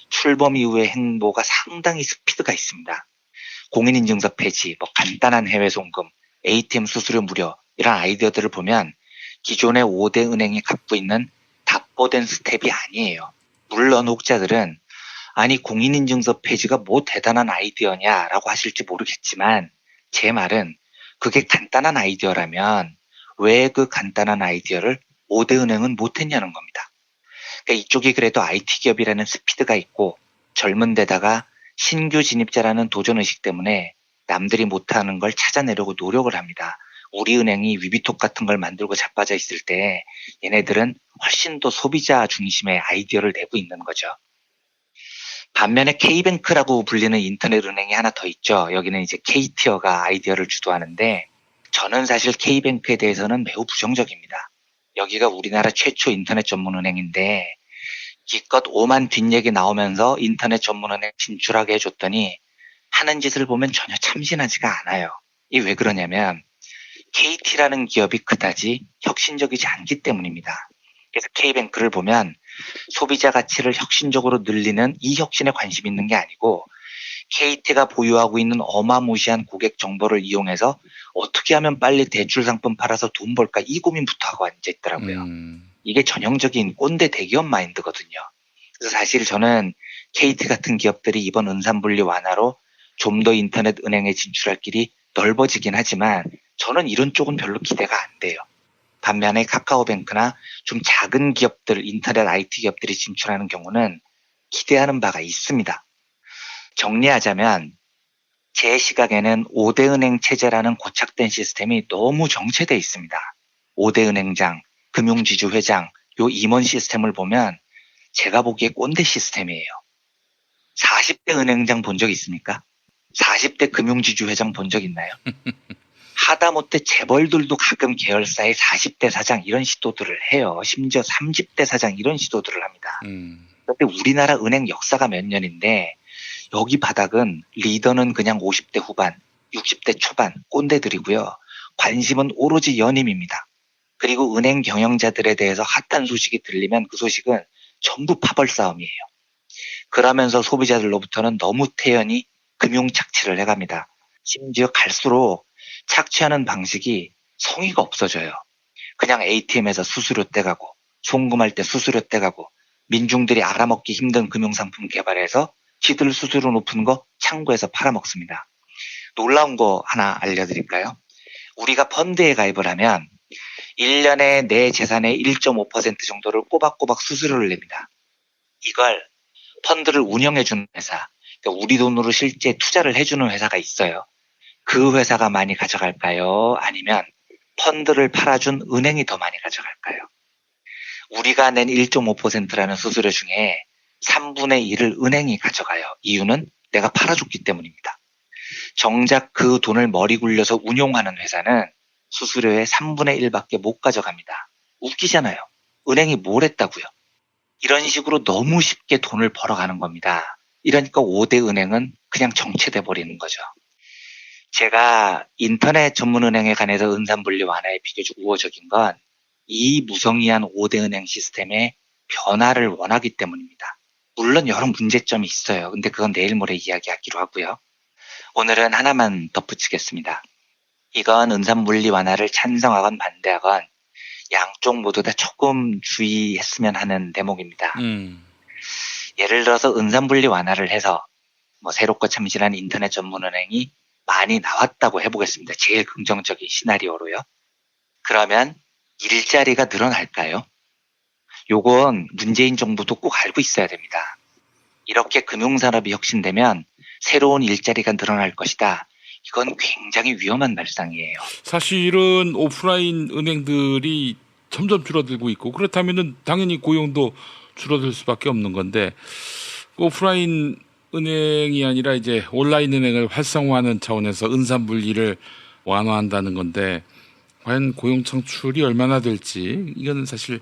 S8: 출범 이후의 행보가 상당히 스피드가 있습니다. 공인인증서 폐지, 간단한 해외 송금, ATM 수수료 무료 이런 아이디어들을 보면 기존의 5대 은행이 갖고 있는 답보된 스텝이 아니에요. 물론 혹자들은 공인인증서 폐지가 뭐 대단한 아이디어냐라고 하실지 모르겠지만 제 말은 그게 간단한 아이디어라면 왜 그 간단한 아이디어를 5대 은행은 못했냐는 겁니다. 그러니까 이쪽이 그래도 IT 기업이라는 스피드가 있고 젊은 데다가 신규 진입자라는 도전의식 때문에 남들이 못하는 걸 찾아내려고 노력을 합니다. 우리은행이 위비톡 같은 걸 만들고 자빠져 있을 때 얘네들은 훨씬 더 소비자 중심의 아이디어를 내고 있는 거죠. 반면에 K뱅크라고 불리는 인터넷 은행이 하나 더 있죠. 여기는 이제 K티어가 아이디어를 주도하는데 저는 사실 K뱅크에 대해서는 매우 부정적입니다. 여기가 우리나라 최초 인터넷 전문 은행인데 기껏 오만 뒷얘기 나오면서 인터넷 전문 은행 진출하게 해줬더니 하는 짓을 보면 전혀 참신하지가 않아요. 이게 왜 그러냐면 KT라는 기업이 그다지 혁신적이지 않기 때문입니다. 그래서 K뱅크를 보면 소비자 가치를 혁신적으로 늘리는 이 혁신에 관심 있는 게 아니고 KT가 보유하고 있는 어마무시한 고객 정보를 이용해서 어떻게 하면 빨리 대출 상품 팔아서 돈 벌까 이 고민부터 하고 앉아있더라고요. 이게 전형적인 꼰대 대기업 마인드거든요. 그래서 사실 저는 KT 같은 기업들이 이번 은산분리 완화로 좀 더 인터넷 은행에 진출할 길이 넓어지긴 하지만 저는 이런 쪽은 별로 기대가 안 돼요. 반면에 카카오뱅크나 좀 작은 기업들, 인터넷 IT 기업들이 진출하는 경우는 기대하는 바가 있습니다. 정리하자면 제 시각에는 5대 은행 체제라는 고착된 시스템이 너무 정체되어 있습니다. 5대 은행장, 금융지주 회장, 요 임원 시스템을 보면 제가 보기에 꼰대 시스템이에요. 40대 은행장 본 적 있습니까? 40대 금융지주 회장 본 적 있나요? 하다못해 재벌들도 가끔 계열사의 40대 사장 이런 시도들을 해요. 심지어 30대 사장 이런 시도들을 합니다. 그런데 우리나라 은행 역사가 몇 년인데 여기 바닥은 리더는 그냥 50대 후반, 60대 초반 꼰대들이고요. 관심은 오로지 연임입니다. 그리고 은행 경영자들에 대해서 핫한 소식이 들리면 그 소식은 전부 파벌 싸움이에요. 그러면서 소비자들로부터는 너무 태연히 금융 착취를 해갑니다. 심지어 갈수록 착취하는 방식이 성의가 없어져요. 그냥 ATM에서 수수료 떼가고 송금할 때 수수료 떼가고 민중들이 알아먹기 힘든 금융상품 개발해서 지들 수수료 높은 거 창구에서 팔아먹습니다. 놀라운 거 하나 알려드릴까요? 우리가 펀드에 가입을 하면 1년에 내 재산의 1.5% 정도를 꼬박꼬박 수수료를 냅니다. 이걸 펀드를 운영해주는 회사, 그러니까 우리 돈으로 실제 투자를 해주는 회사가 있어요. 그 회사가 많이 가져갈까요? 아니면 펀드를 팔아준 은행이 더 많이 가져갈까요? 우리가 낸 1.5%라는 수수료 중에 3분의 1을 은행이 가져가요. 이유는 내가 팔아줬기 때문입니다. 정작 그 돈을 머리 굴려서 운용하는 회사는 수수료의 3분의 1밖에 못 가져갑니다. 웃기잖아요. 은행이 뭘 했다고요? 이런 식으로 너무 쉽게 돈을 벌어가는 겁니다. 이러니까 5대 은행은 그냥 정체돼 버리는 거죠. 제가 인터넷 전문은행에 관해서 은산분리 완화에 비교적 우호적인 건 이 무성의한 5대 은행 시스템의 변화를 원하기 때문입니다. 물론 여러 문제점이 있어요. 근데 그건 내일 모레 이야기하기로 하고요. 오늘은 하나만 덧붙이겠습니다. 이건 은산분리 완화를 찬성하건 반대하건 양쪽 모두 다 조금 주의했으면 하는 대목입니다. 예를 들어서 은산분리 완화를 해서 새롭고 참신한 인터넷 전문은행이 많이 나왔다고 해보겠습니다. 제일 긍정적인 시나리오로요. 그러면 일자리가 늘어날까요? 요건 문재인 정부도 꼭 알고 있어야 됩니다. 이렇게 금융산업이 혁신되면 새로운 일자리가 늘어날 것이다. 이건 굉장히 위험한 발상이에요.
S7: 사실은 오프라인 은행들이 점점 줄어들고 있고 그렇다면은 당연히 고용도 줄어들 수밖에 없는 건데 오프라인 은행이 아니라 이제 온라인 은행을 활성화하는 차원에서 은산분리를 완화한다는 건데 과연 고용 창출이 얼마나 될지 이건 사실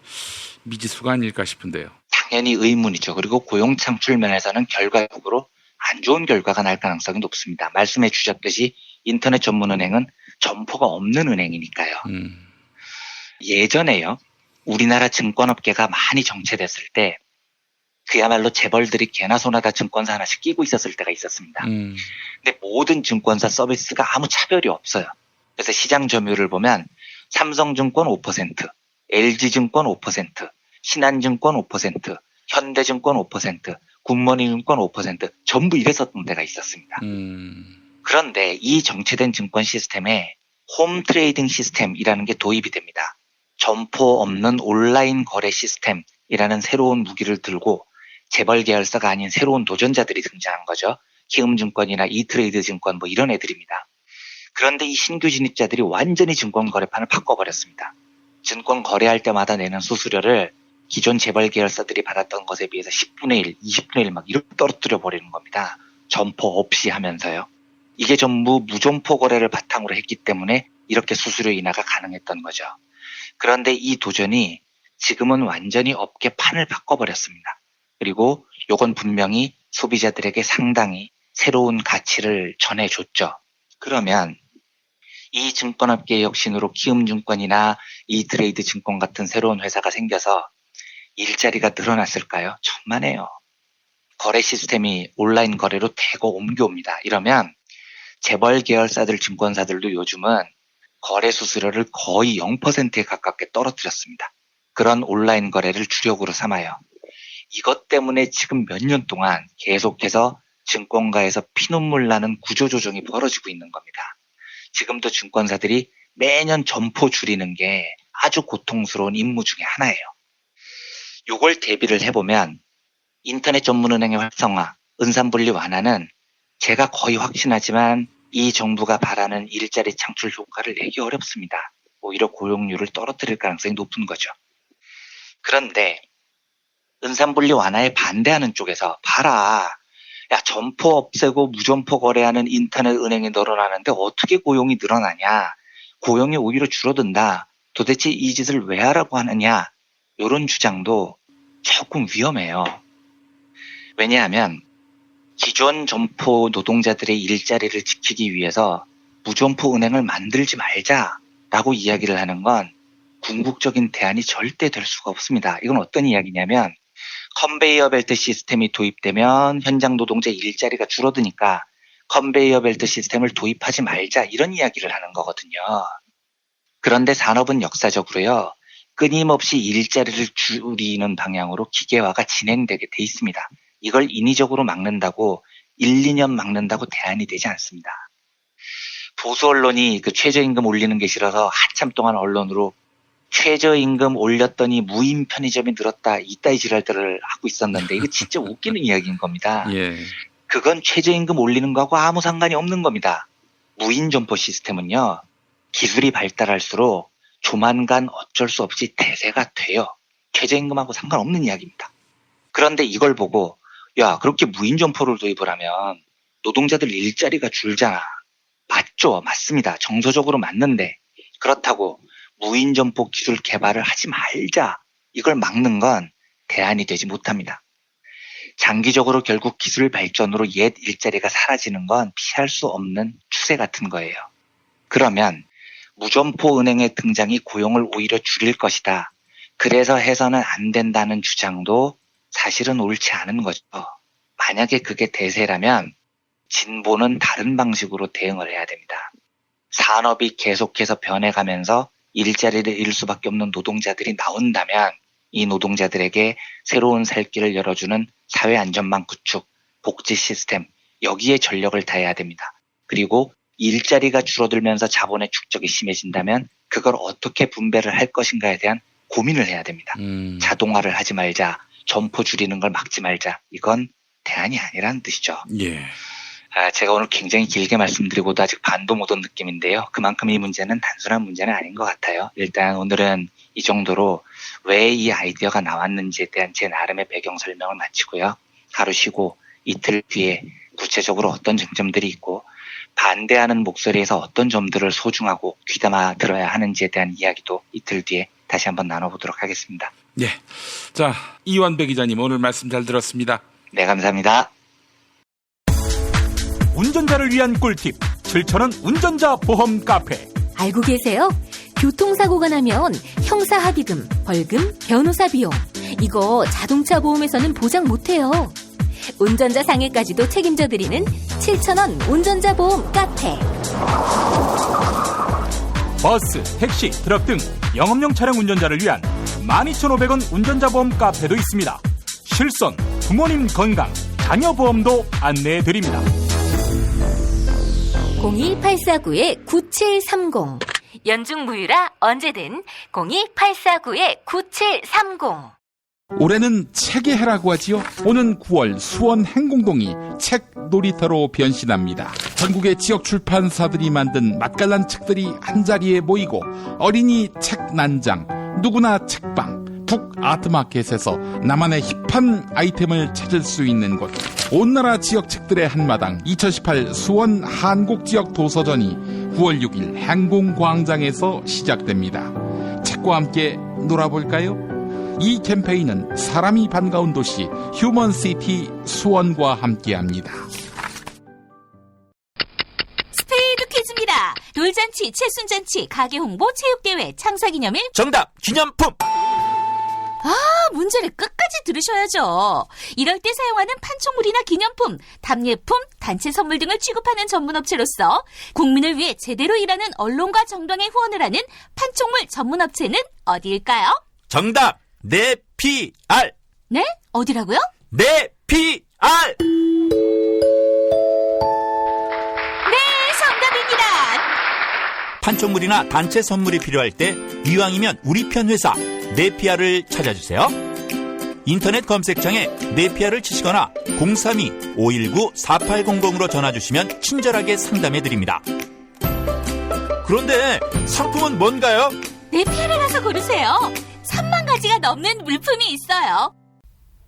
S7: 미지수가 아닐까 싶은데요.
S8: 당연히 의문이죠. 그리고 고용 창출 면에서는 결과적으로 안 좋은 결과가 날 가능성이 높습니다. 말씀해 주셨듯이 인터넷 전문은행은 점포가 없는 은행이니까요. 예전에요. 우리나라 증권업계가 많이 정체됐을 때 그야말로 재벌들이 개나 소나다 증권사 하나씩 끼고 있었을 때가 있었습니다. 근데 모든 증권사 서비스가 아무 차별이 없어요. 그래서 시장 점유율을 보면 삼성증권 5%, LG증권 5%, 신한증권 5%, 현대증권 5%, 굿모닝증권 5% 전부 이랬었던 데가 있었습니다. 그런데 이 정체된 증권 시스템에 홈 트레이딩 시스템이라는 게 도입이 됩니다. 점포 없는 온라인 거래 시스템이라는 새로운 무기를 들고 재벌 계열사가 아닌 새로운 도전자들이 등장한 거죠. 키움증권이나 이트레이드 증권 이런 애들입니다. 그런데 이 신규 진입자들이 완전히 증권 거래판을 바꿔버렸습니다. 증권 거래할 때마다 내는 수수료를 기존 재벌 계열사들이 받았던 것에 비해서 10분의 1, 20분의 1 이렇게 떨어뜨려 버리는 겁니다. 점포 없이 하면서요. 이게 전부 무점포 거래를 바탕으로 했기 때문에 이렇게 수수료 인하가 가능했던 거죠. 그런데 이 도전이 지금은 완전히 업계 판을 바꿔버렸습니다. 그리고 요건 분명히 소비자들에게 상당히 새로운 가치를 전해줬죠. 그러면 이 증권업계의 혁신으로 키움증권이나 이트레이드 증권 같은 새로운 회사가 생겨서 일자리가 늘어났을까요? 천만에요. 거래 시스템이 온라인 거래로 대거 옮겨옵니다. 이러면 재벌 계열사들 증권사들도 요즘은 거래 수수료를 거의 0%에 가깝게 떨어뜨렸습니다. 그런 온라인 거래를 주력으로 삼아요. 이것 때문에 지금 몇 년 동안 계속해서 증권가에서 피눈물 나는 구조조정이 벌어지고 있는 겁니다. 지금도 증권사들이 매년 점포 줄이는 게 아주 고통스러운 임무 중에 하나예요. 요걸 대비를 해보면 인터넷 전문은행의 활성화, 은산분리 완화는 제가 거의 확신하지만 이 정부가 바라는 일자리 창출 효과를 내기 어렵습니다. 오히려 고용률을 떨어뜨릴 가능성이 높은 거죠. 그런데 은산분리 완화에 반대하는 쪽에서 봐라. 야, 점포 없애고 무점포 거래하는 인터넷 은행이 늘어나는데 어떻게 고용이 늘어나냐. 고용이 오히려 줄어든다. 도대체 이 짓을 왜 하라고 하느냐. 이런 주장도 조금 위험해요. 왜냐하면 기존 점포 노동자들의 일자리를 지키기 위해서 무점포 은행을 만들지 말자라고 이야기를 하는 건 궁극적인 대안이 절대 될 수가 없습니다. 이건 어떤 이야기냐면 컨베이어 벨트 시스템이 도입되면 현장 노동자 일자리가 줄어드니까 컨베이어 벨트 시스템을 도입하지 말자 이런 이야기를 하는 거거든요. 그런데 산업은 역사적으로요. 끊임없이 일자리를 줄이는 방향으로 기계화가 진행되게 돼 있습니다. 이걸 인위적으로 막는다고 1, 2년 막는다고 대안이 되지 않습니다. 보수 언론이 그 최저임금 올리는 게 싫어서 한참 동안 언론으로 최저임금 올렸더니 무임 편의점이 늘었다 이따위 지랄들을 하고 있었는데 이거 진짜 웃기는 이야기인 겁니다.
S7: 예.
S8: 그 그건 최저임금 올리는 거하고 아무 상관이 없는 겁니다. 무인점포 시스템은요, 기술이 발달할수록 조만간 어쩔 수 없이 대세가 돼요. 최저임금하고 상관없는 이야기입니다. 그런데 이걸 보고 야, 그렇게 무인점포를 도입을 하면 노동자들 일자리가 줄잖아. 맞죠? 맞습니다. 정서적으로 맞는데 그렇다고 무인점포 기술 개발을 하지 말자. 이걸 막는 건 대안이 되지 못합니다. 장기적으로 결국 기술 발전으로 옛 일자리가 사라지는 건 피할 수 없는 추세 같은 거예요. 그러면 무점포 은행의 등장이 고용을 오히려 줄일 것이다. 그래서 해서는 안 된다는 주장도 사실은 옳지 않은 거죠. 만약에 그게 대세라면 진보는 다른 방식으로 대응을 해야 됩니다. 산업이 계속해서 변해가면서 일자리를 잃을 수밖에 없는 노동자들이 나온다면 이 노동자들에게 새로운 살 길을 열어주는 사회안전망 구축, 복지 시스템, 여기에 전력을 다해야 됩니다. 그리고 일자리가 줄어들면서 자본의 축적이 심해진다면 그걸 어떻게 분배를 할 것인가에 대한 고민을 해야 됩니다. 자동화를 하지 말자, 점포 줄이는 걸 막지 말자, 이건 대안이 아니라는 뜻이죠.
S7: 예.
S8: 제가 오늘 굉장히 길게 말씀드리고도 아직 반도 못 온 느낌인데요. 그만큼 이 문제는 단순한 문제는 아닌 것 같아요. 일단 오늘은 이 정도로 왜 이 아이디어가 나왔는지에 대한 제 나름의 배경 설명을 마치고요. 하루 쉬고 이틀 뒤에 구체적으로 어떤 쟁점들이 있고 반대하는 목소리에서 어떤 점들을 소중하고 귀담아 들어야 하는지에 대한 이야기도 이틀 뒤에 다시 한번 나눠보도록 하겠습니다.
S7: 예. 자, 이완배 기자님 오늘 말씀 잘 들었습니다.
S8: 네, 감사합니다.
S11: 운전자를 위한 꿀팁 7,000원 운전자 보험 카페.
S3: 알고 계세요? 교통사고가 나면 형사합의금, 벌금, 변호사 비용 이거 자동차 보험에서는 보장 못해요. 운전자 상해까지도 책임져드리는 7,000원 운전자 보험 카페.
S11: 버스, 택시, 트럭 등 영업용 차량 운전자를 위한 12,500원 운전자 보험 카페도 있습니다. 실손, 부모님 건강, 자녀 보험도 안내해드립니다.
S3: 02849-9730 연중무휴라 언제든 02849-9730.
S7: 올해는 책의 해라고 하지요. 오는 9월 수원 행궁동이 책 놀이터로 변신합니다. 전국의 지역 출판사들이 만든 맛깔난 책들이 한자리에 모이고 어린이 책 난장, 누구나 책방, 북 아트마켓에서 나만의 힙한 아이템을 찾을 수 있는 곳. 온나라 지역 책들의 한마당 2018 수원 한국지역 도서전이 9월 6일 행궁광장에서 시작됩니다. 책과 함께 놀아볼까요? 이 캠페인은 사람이 반가운 도시 휴먼시티 수원과 함께합니다.
S19: 스페이드 퀴즈입니다. 돌잔치, 채순잔치, 가게홍보, 체육대회, 창사기념일.
S4: 정답! 기념품!
S19: 문제를 끝까지 들으셔야죠. 이럴 때 사용하는 판촉물이나 기념품, 답례품, 단체 선물 등을 취급하는 전문업체로서 국민을 위해 제대로 일하는 언론과 정당에 후원을 하는 판촉물 전문업체는 어디일까요?
S4: 정답! 네피알!
S19: 네? 어디라고요?
S4: 네피알!
S19: 네, 정답입니다.
S4: 판촉물이나 단체 선물이 필요할 때 이왕이면 우리 편 회사 네피알을 찾아주세요. 인터넷 검색창에 네피알을 치시거나 032-519-4800으로 전화주시면 친절하게 상담해드립니다. 그런데 상품은 뭔가요?
S19: 네피알에 가서 고르세요. 3만 가지가 넘는 물품이 있어요.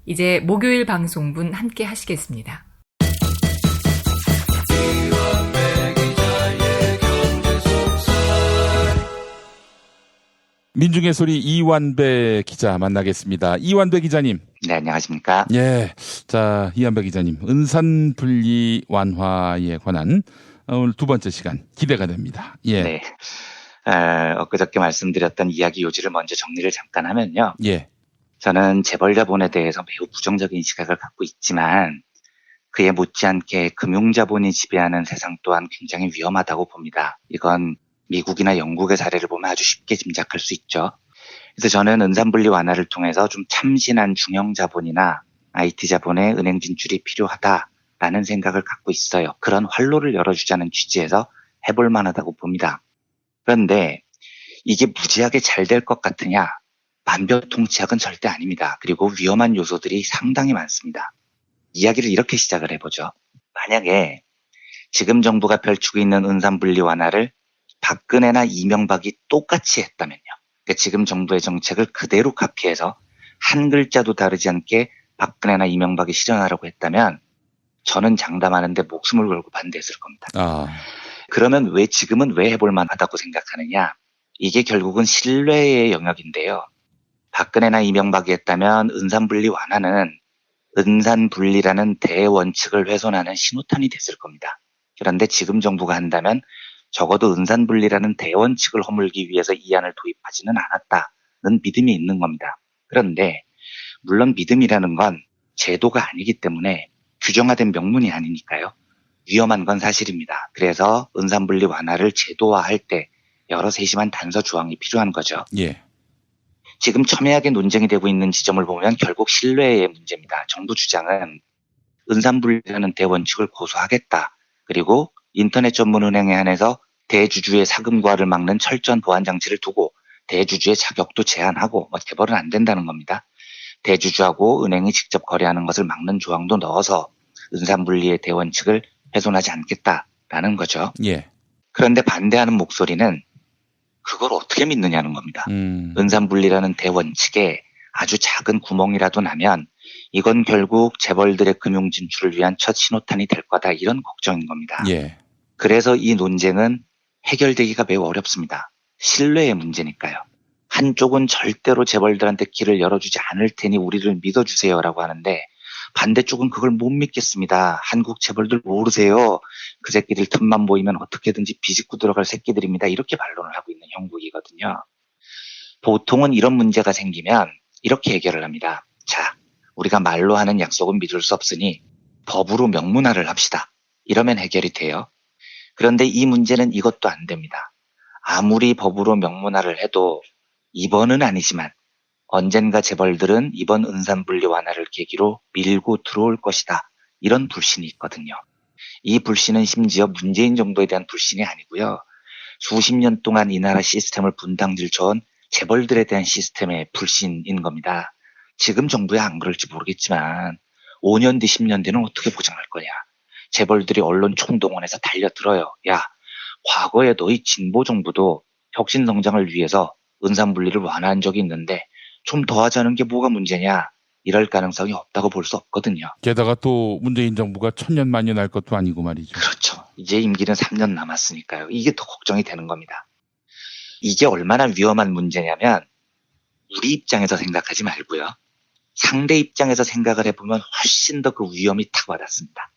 S1: 이제 목요일 방송분 함께 하시겠습니다.
S7: 민중의 소리 이완배 기자 만나겠습니다. 이완배 기자님.
S8: 네, 안녕하십니까.
S7: 예. 자, 이완배 기자님. 은산 분리 완화에 관한 오늘 두 번째 시간 기대가 됩니다. 예.
S8: 네. 엊그저께 말씀드렸던 이야기 요지를 먼저 정리를 잠깐 하면요.
S7: 예.
S8: 저는 재벌자본에 대해서 매우 부정적인 시각을 갖고 있지만 그에 못지않게 금융자본이 지배하는 세상 또한 굉장히 위험하다고 봅니다. 이건 미국이나 영국의 사례를 보면 아주 쉽게 짐작할 수 있죠. 그래서 저는 은산분리 완화를 통해서 좀 참신한 중형자본이나 IT자본의 은행 진출이 필요하다라는 생각을 갖고 있어요. 그런 활로를 열어주자는 취지에서 해볼 만하다고 봅니다. 그런데 이게 무지하게 잘 될 것 같으냐? 만병통치약은 절대 아닙니다. 그리고 위험한 요소들이 상당히 많습니다. 이야기를 이렇게 시작을 해보죠. 만약에 지금 정부가 펼치고 있는 은산분리 완화를 박근혜나 이명박이 똑같이 했다면요. 그러니까 지금 정부의 정책을 그대로 카피해서 한 글자도 다르지 않게 박근혜나 이명박이 실현하려고 했다면 저는 장담하는데 목숨을 걸고 반대했을 겁니다. 그러면 지금은 왜 해볼 만하다고 생각하느냐. 이게 결국은 신뢰의 영역인데요. 박근혜나 이명박이 했다면 은산분리 완화는 은산분리라는 대원칙을 훼손하는 신호탄이 됐을 겁니다. 그런데 지금 정부가 한다면 적어도 은산분리라는 대원칙을 허물기 위해서 이 안을 도입하지는 않았다는 믿음이 있는 겁니다. 그런데 물론 믿음이라는 건 제도가 아니기 때문에 규정화된 명문이 아니니까요. 위험한 건 사실입니다. 그래서 은산분리 완화를 제도화할 때 여러 세심한 단서 조항이 필요한 거죠.
S7: 예.
S8: 지금 첨예하게 논쟁이 되고 있는 지점을 보면 결국 신뢰의 문제입니다. 정부 주장은 은산분리라는 대원칙을 고수하겠다. 그리고 인터넷 전문은행에 한해서 대주주의 사금과를 막는 철저한 보안 장치를 두고 대주주의 자격도 제한하고 재벌은 안 된다는 겁니다. 대주주하고 은행이 직접 거래하는 것을 막는 조항도 넣어서 은산분리의 대원칙을 훼손하지 않겠다라는 거죠.
S7: 예.
S8: 그런데 반대하는 목소리는 그걸 어떻게 믿느냐는 겁니다. 은산분리라는 대원칙에 아주 작은 구멍이라도 나면 이건 결국 재벌들의 금융 진출을 위한 첫 신호탄이 될 거다 이런 걱정인 겁니다.
S7: 예.
S8: 그래서 이 논쟁은 해결되기가 매우 어렵습니다. 신뢰의 문제니까요. 한쪽은 절대로 재벌들한테 길을 열어주지 않을 테니 우리를 믿어주세요라고 하는데 반대쪽은 그걸 못 믿겠습니다. 한국 재벌들 모르세요. 그 새끼들 틈만 보이면 어떻게든지 비집고 들어갈 새끼들입니다. 이렇게 반론을 하고 있는 형국이거든요. 보통은 이런 문제가 생기면 이렇게 해결을 합니다. 자, 우리가 말로 하는 약속은 믿을 수 없으니 법으로 명문화를 합시다. 이러면 해결이 돼요. 그런데 이 문제는 이것도 안 됩니다. 아무리 법으로 명문화를 해도 이번은 아니지만 언젠가 재벌들은 이번 은산분리 완화를 계기로 밀고 들어올 것이다. 이런 불신이 있거든요. 이 불신은 심지어 문재인 정부에 대한 불신이 아니고요. 수십 년 동안 이 나라 시스템을 분탕질쳐온 재벌들에 대한 시스템의 불신인 겁니다. 지금 정부야 안 그럴지 모르겠지만 5년 뒤 10년 뒤는 어떻게 보장할 거냐. 재벌들이 언론 총동원해서 달려들어요. 야, 과거에 너희 진보 정부도 혁신 성장을 위해서 은산분리를 완화한 적이 있는데 좀 더 하자는 게 뭐가 문제냐. 이럴 가능성이 없다고 볼 수 없거든요.
S7: 게다가 또 문재인 정부가 천년만년할 것도 아니고 말이죠.
S8: 그렇죠. 이제 임기는 3년 남았으니까요. 이게 더 걱정이 되는 겁니다. 이게 얼마나 위험한 문제냐면 우리 입장에서 생각하지 말고요. 상대 입장에서 생각을 해보면 훨씬 더 그 위험이 탁 와닿습니다.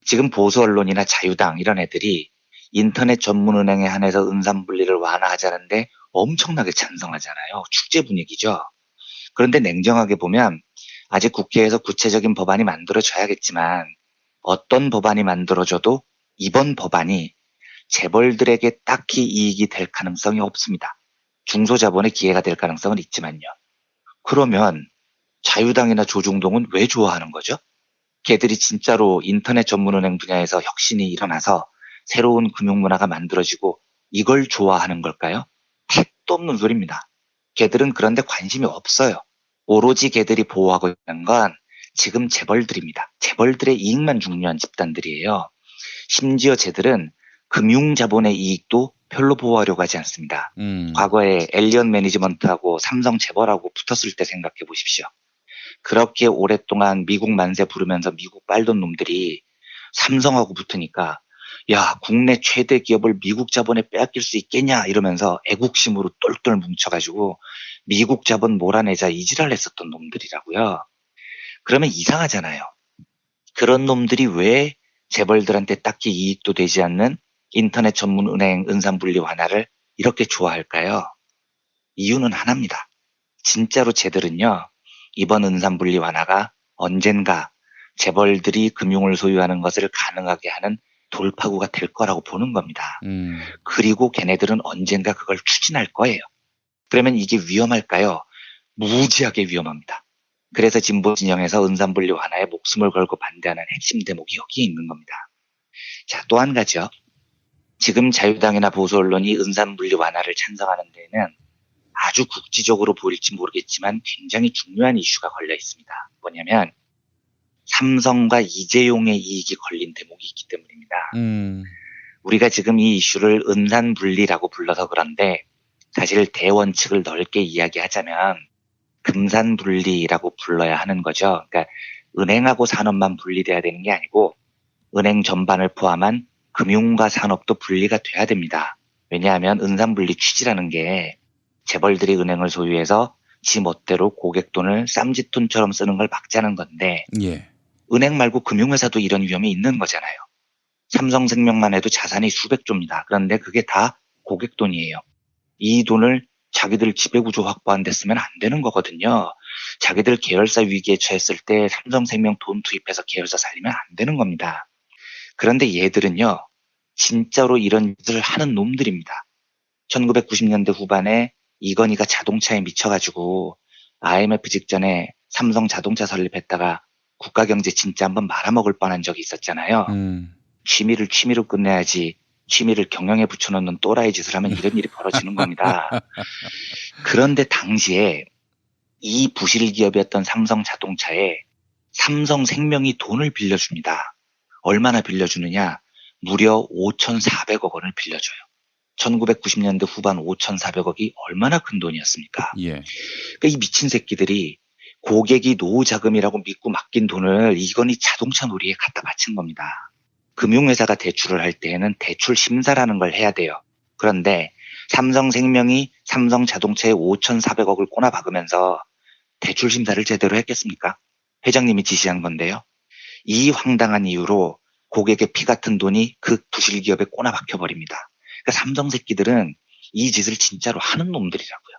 S8: 지금 보수 언론이나 자유당 이런 애들이 인터넷 전문은행에 한해서 은산분리를 완화하자는데 엄청나게 찬성하잖아요. 축제 분위기죠. 그런데 냉정하게 보면 아직 국회에서 구체적인 법안이 만들어져야겠지만 어떤 법안이 만들어져도 이번 법안이 재벌들에게 딱히 이익이 될 가능성이 없습니다. 중소자본의 기회가 될 가능성은 있지만요. 그러면 자유당이나 조중동은 왜 좋아하는 거죠? 걔들이 진짜로 인터넷 전문은행 분야에서 혁신이 일어나서 새로운 금융문화가 만들어지고 이걸 좋아하는 걸까요? 택도 없는 소리입니다. 걔들은 그런데 관심이 없어요. 오로지 걔들이 보호하고 있는 건 지금 재벌들입니다. 재벌들의 이익만 중요한 집단들이에요. 심지어 쟤들은 금융자본의 이익도 별로 보호하려고 하지 않습니다. 과거에 엘리언 매니지먼트하고 삼성 재벌하고 붙었을 때 생각해 보십시오. 그렇게 오랫동안 미국 만세 부르면서 미국 빨던 놈들이 삼성하고 붙으니까 야, 국내 최대 기업을 미국 자본에 빼앗길 수 있겠냐 이러면서 애국심으로 똘똘 뭉쳐가지고 미국 자본 몰아내자 이지랄 했었던 놈들이라고요. 그러면 이상하잖아요. 그런 놈들이 왜 재벌들한테 딱히 이익도 되지 않는 인터넷 전문 은행 은산분리 완화를 이렇게 좋아할까요? 이유는 하나입니다. 진짜로 쟤들은요. 이번 은산분리 완화가 언젠가 재벌들이 금융을 소유하는 것을 가능하게 하는 돌파구가 될 거라고 보는 겁니다. 그리고 걔네들은 언젠가 그걸 추진할 거예요. 그러면 이게 위험할까요? 무지하게 위험합니다. 그래서 진보 진영에서 은산분리 완화에 목숨을 걸고 반대하는 핵심 대목이 여기에 있는 겁니다. 자, 또 한 가지요. 지금 자유당이나 보수 언론이 은산분리 완화를 찬성하는 데에는 아주 국지적으로 보일지 모르겠지만 굉장히 중요한 이슈가 걸려 있습니다. 뭐냐면 삼성과 이재용의 이익이 걸린 대목이 있기 때문입니다. 우리가 지금 이 이슈를 은산분리라고 불러서 그런데 사실 대원칙을 넓게 이야기하자면 금산분리라고 불러야 하는 거죠. 그러니까 은행하고 산업만 분리돼야 되는 게 아니고 은행 전반을 포함한 금융과 산업도 분리가 돼야 됩니다. 왜냐하면 은산분리 취지라는 게 재벌들이 은행을 소유해서 지 멋대로 고객 돈을 쌈짓돈처럼 쓰는 걸 막자는 건데
S7: 예.
S8: 은행 말고 금융회사도 이런 위험이 있는 거잖아요. 삼성생명만 해도 자산이 수백조입니다. 그런데 그게 다 고객 돈이에요. 이 돈을 자기들 지배구조 확보한 데 쓰면 안 되는 거거든요. 자기들 계열사 위기에 처했을 때 삼성생명 돈 투입해서 계열사 살리면 안 되는 겁니다. 그런데 얘들은요. 진짜로 이런 짓을 하는 놈들입니다. 1990년대 후반에 이건희가 자동차에 미쳐가지고 IMF 직전에 삼성 자동차 설립했다가 국가경제 진짜 한번 말아먹을 뻔한 적이 있었잖아요. 취미로 끝내야지 취미를 경영에 붙여놓는 또라이 짓을 하면 이런 일이 벌어지는 겁니다. 그런데 당시에 이 부실 기업이었던 삼성 자동차에 삼성생명이 돈을 빌려줍니다. 얼마나 빌려주느냐? 무려 5,400억 원을 빌려줘요. 1990년대 후반 5,400억이 얼마나 큰 돈이었습니까?
S7: 예.
S8: 그러니까 이 미친 새끼들이 고객이 노후 자금이라고 믿고 맡긴 돈을 이건희 자동차 놀이에 갖다 바친 겁니다. 금융회사가 대출을 할 때에는 대출 심사라는 걸 해야 돼요. 그런데 삼성생명이 삼성자동차에 5,400억을 꼬나박으면서 대출 심사를 제대로 했겠습니까? 회장님이 지시한 건데요. 이 황당한 이유로 고객의 피 같은 돈이 그 부실 기업에 꼬나박혀버립니다. 그러니까 삼성 새끼들은 이 짓을 진짜로 하는 놈들이라고요.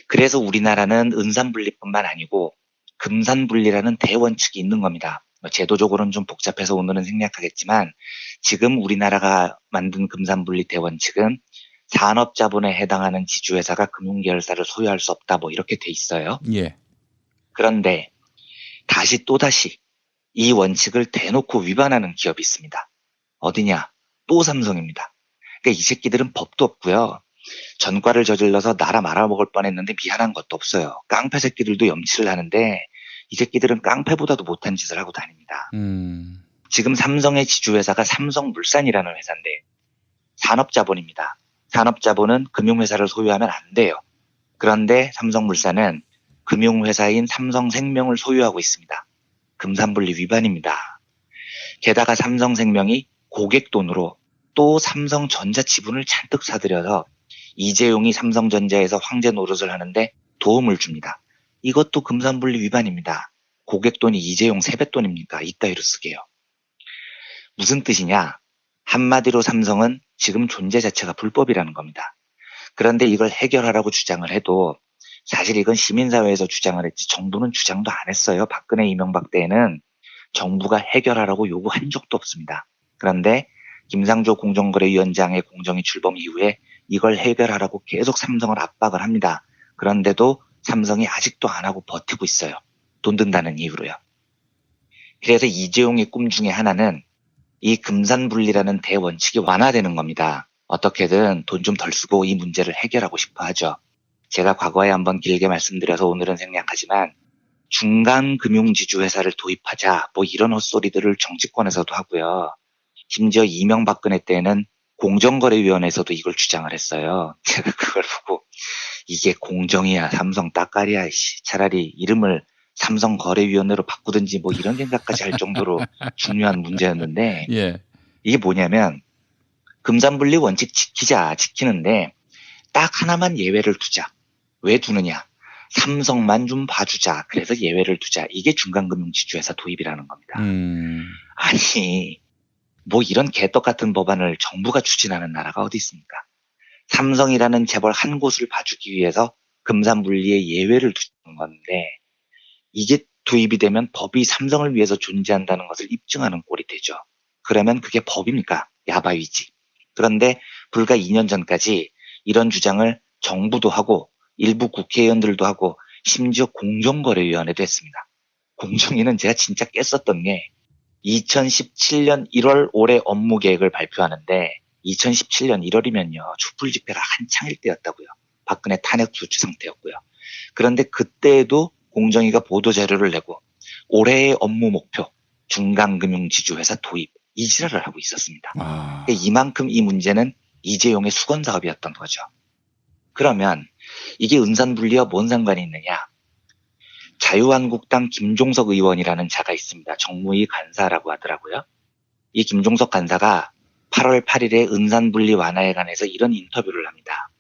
S8: 그래서 우리나라는 은산분리뿐만 아니고 금산분리라는 대원칙이 있는 겁니다. 제도적으로는 좀 복잡해서 오늘은 생략하겠지만 지금 우리나라가 만든 금산분리 대원칙은 산업자본에 해당하는 지주회사가 금융계열사를 소유할 수 없다 뭐 이렇게 돼 있어요.
S7: 예.
S8: 그런데 또다시 이 원칙을 대놓고 위반하는 기업이 있습니다. 어디냐? 또 삼성입니다. 그러니까 이 새끼들은 법도 없고요. 전과를 저질러서 나라 말아먹을 뻔했는데 미안한 것도 없어요. 깡패 새끼들도 염치를 하는데 이 새끼들은 깡패보다도 못한 짓을 하고 다닙니다. 지금 삼성의 지주회사가 삼성물산이라는 회사인데 산업자본입니다. 산업자본은 금융회사를 소유하면 안 돼요. 그런데 삼성물산은 금융회사인 삼성생명을 소유하고 있습니다. 금산분리 위반입니다. 게다가 삼성생명이 고객 돈으로 또 삼성전자 지분을 잔뜩 사들여서 이재용이 삼성전자에서 황제 노릇을 하는데 도움을 줍니다. 이것도 금산분리 위반입니다. 고객 돈이 이재용 세뱃돈입니까? 이따위로 쓰게요. 무슨 뜻이냐? 한마디로 삼성은 지금 존재 자체가 불법이라는 겁니다. 그런데 이걸 해결하라고 주장을 해도 사실 이건 시민사회에서 주장을 했지 정부는 주장도 안 했어요. 박근혜 이명박 때에는 정부가 해결하라고 요구한 적도 없습니다. 그런데 김상조 공정거래위원장의 공정위 출범 이후에 이걸 해결하라고 계속 삼성을 압박을 합니다. 그런데도 삼성이 아직도 안 하고 버티고 있어요. 돈 든다는 이유로요. 그래서 이재용의 꿈 중에 하나는 이 금산분리라는 대원칙이 완화되는 겁니다. 어떻게든 돈 좀 덜 쓰고 이 문제를 해결하고 싶어 하죠. 제가 과거에 한번 길게 말씀드려서 오늘은 생략하지만 중간금융지주회사를 도입하자 뭐 이런 헛소리들을 정치권에서도 하고요. 심지어 이명박근혜 때는 공정거래위원회에서도 이걸 주장을 했어요. 제가 그걸 보고 이게 공정이야 삼성 따까리야 차라리 이름을 삼성거래위원회로 바꾸든지 뭐 이런 생각까지 할 정도로 중요한 문제였는데
S7: 예.
S8: 이게 뭐냐면 금산분리 원칙 지키는데 딱 하나만 예외를 두자. 왜 두느냐? 삼성만 좀 봐주자. 그래서 예외를 두자. 이게 중간금융지주회사 도입이라는 겁니다. 아니 뭐 이런 개떡 같은 법안을 정부가 추진하는 나라가 어디 있습니까? 삼성이라는 재벌 한 곳을 봐주기 위해서 금산분리의 예외를 두는 건데 이게 도입이 되면 법이 삼성을 위해서 존재한다는 것을 입증하는 꼴이 되죠. 그러면 그게 법입니까? 야바위지. 그런데 불과 2년 전까지 이런 주장을 정부도 하고 일부 국회의원들도 하고 심지어 공정거래위원회도 했습니다. 공정위는 제가 진짜 깼었던 게 2017년 1월 올해 업무 계획을 발표하는데 2017년 1월이면요. 촛불 집회가 한창일 때였다고요. 박근혜 탄핵 조치 상태였고요. 그런데 그때에도 공정위가 보도자료를 내고 올해의 업무 목표 중간금융지주회사 도입 이 지랄을 하고 있었습니다. 그러니까 이만큼 이 문제는 이재용의 수건 사업이었던 거죠. 그러면 이게 은산분리와 뭔 상관이 있느냐? 자유한국당 김종석 의원이라는 자가 있습니다. 정무위 간사라고 하더라고요. 이 김종석 간사가 8월 8일에 은산분리 완화에 관해서 이런 인터뷰를 합니다.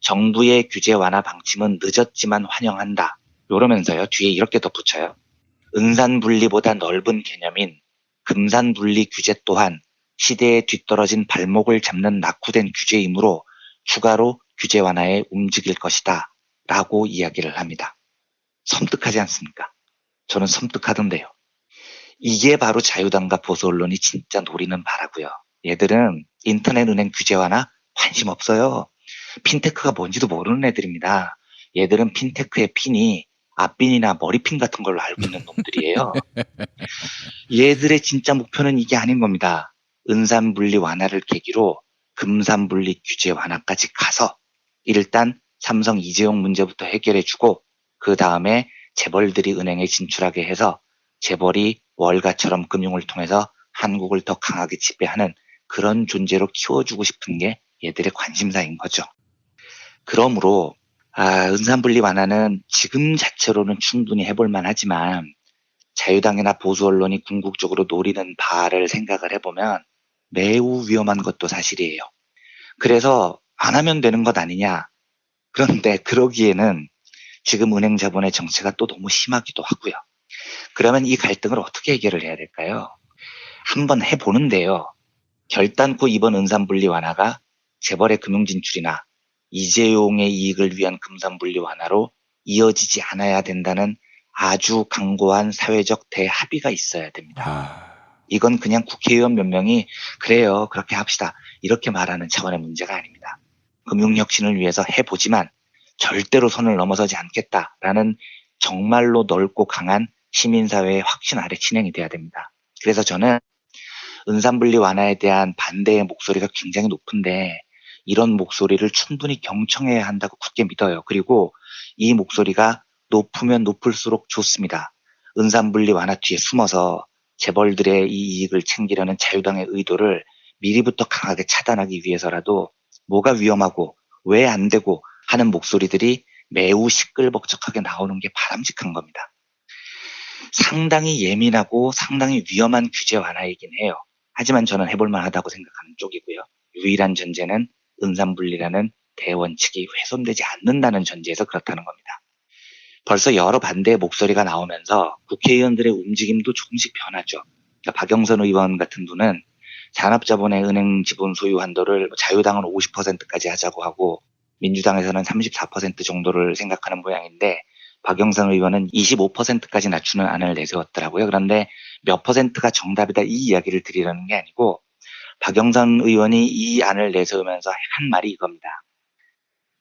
S8: 정부의 규제 완화 방침은 늦었지만 환영한다. 이러면서요. 뒤에 이렇게 덧붙여요. 은산분리보다 넓은 개념인 금산분리 규제 또한 시대에 뒤떨어진 발목을 잡는 낙후된 규제이므로 추가로 규제 완화에 움직일 것이다. 라고 이야기를 합니다. 섬뜩하지 않습니까? 저는 섬뜩하던데요. 이게 바로 자유당과 보수 언론이 진짜 노리는 바라고요. 얘들은 인터넷 은행 규제 완화 관심 없어요. 핀테크가 뭔지도 모르는 애들입니다. 얘들은 핀테크의 핀이 앞핀이나 머리핀 같은 걸로 알고 있는 놈들이에요. 얘들의 진짜 목표는 이게 아닌 겁니다. 은산분리 완화를 계기로 금산분리 규제 완화까지 가서 일단 삼성 이재용 문제부터 해결해주고 그 다음에 재벌들이 은행에 진출하게 해서 재벌이 월가처럼 금융을 통해서 한국을 더 강하게 지배하는 그런 존재로 키워주고 싶은 게 얘들의 관심사인 거죠. 그러므로 은산분리 완화는 지금 자체로는 충분히 해볼만 하지만 자유당이나 보수 언론이 궁극적으로 노리는 바를 생각을 해보면 매우 위험한 것도 사실이에요. 그래서 안 하면 되는 것 아니냐. 그런데 그러기에는 지금 은행 자본의 정체가 또 너무 심하기도 하고요. 그러면 이 갈등을 어떻게 해결을 해야 될까요? 한번 해보는데요. 결단코 이번 은산분리 완화가 재벌의 금융 진출이나 이재용의 이익을 위한 금산분리 완화로 이어지지 않아야 된다는 아주 강고한 사회적 대합의가 있어야 됩니다. 이건 그냥 국회의원 몇 명이 그래요, 그렇게 합시다 이렇게 말하는 차원의 문제가 아닙니다. 금융혁신을 위해서 해보지만 절대로 선을 넘어서지 않겠다라는 정말로 넓고 강한 시민사회의 확신 아래 진행이 돼야 됩니다. 그래서 저는 은산분리 완화에 대한 반대의 목소리가 굉장히 높은데 이런 목소리를 충분히 경청해야 한다고 굳게 믿어요. 그리고 이 목소리가 높으면 높을수록 좋습니다. 은산분리 완화 뒤에 숨어서 재벌들의 이 이익을 챙기려는 자유당의 의도를 미리부터 강하게 차단하기 위해서라도 뭐가 위험하고 왜 안 되고 하는 목소리들이 매우 시끌벅적하게 나오는 게 바람직한 겁니다. 상당히 예민하고 상당히 위험한 규제 완화이긴 해요. 하지만 저는 해볼만 하다고 생각하는 쪽이고요. 유일한 전제는 은산분리라는 대원칙이 훼손되지 않는다는 전제에서 그렇다는 겁니다. 벌써 여러 반대의 목소리가 나오면서 국회의원들의 움직임도 조금씩 변하죠. 그러니까 박영선 의원 같은 분은 산업자본의 은행 지분 소유 한도를 자유당은 50%까지 하자고 하고 민주당에서는 34% 정도를 생각하는 모양인데 박영선 의원은 25%까지 낮추는 안을 내세웠더라고요. 그런데 몇 퍼센트가 정답이다 이 이야기를 드리려는 게 아니고 박영선 의원이 이 안을 내세우면서 한 말이 이겁니다.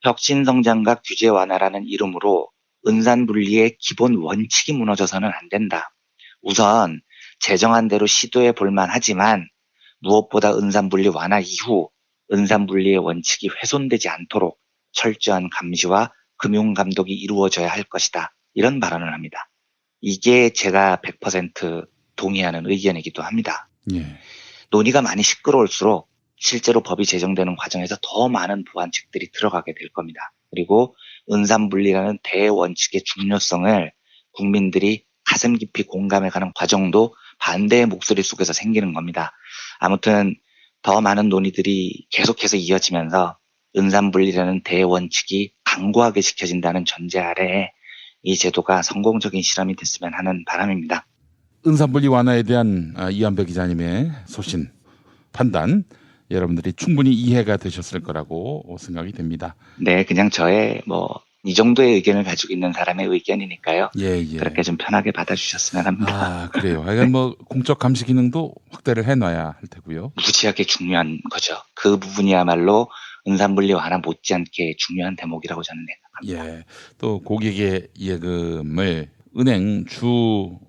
S8: 혁신성장과 규제 완화라는 이름으로 은산분리의 기본 원칙이 무너져서는 안 된다. 우선 제정한 대로 시도해 볼만 하지만 무엇보다 은산분리 완화 이후 은산분리의 원칙이 훼손되지 않도록 철저한 감시와 금융감독이 이루어져야 할 것이다. 이런 발언을 합니다. 이게 제가 100% 동의하는 의견이기도 합니다.
S7: 예.
S8: 논의가 많이 시끄러울수록 실제로 법이 제정되는 과정에서 더 많은 보완책들이 들어가게 될 겁니다. 그리고 은산분리라는 대원칙의 중요성을 국민들이 가슴 깊이 공감해가는 과정도 반대의 목소리 속에서 생기는 겁니다. 아무튼 더 많은 논의들이 계속해서 이어지면서 은산분리라는 대원칙이 강고하게 지켜진다는 전제 아래에 이 제도가 성공적인 실험이 됐으면 하는 바람입니다.
S7: 은산분리 완화에 대한 이완배 기자님의 소신, 판단 여러분들이 충분히 이해가 되셨을 거라고 생각이 됩니다.
S8: 네, 그냥 저의 이 정도의 의견을 가지고 있는 사람의 의견이니까요.
S7: 예.
S8: 그렇게 좀 편하게 받아주셨으면 합니다.
S7: 그래요. 하여간 공적 감시 기능도 확대를 해놔야 할 테고요.
S8: 무지하게 중요한 거죠. 그 부분이야말로 은산분리 완화 못지않게 중요한 대목이라고 저는 생각합니다.
S7: 예. 또 고객의 예금을 은행 주는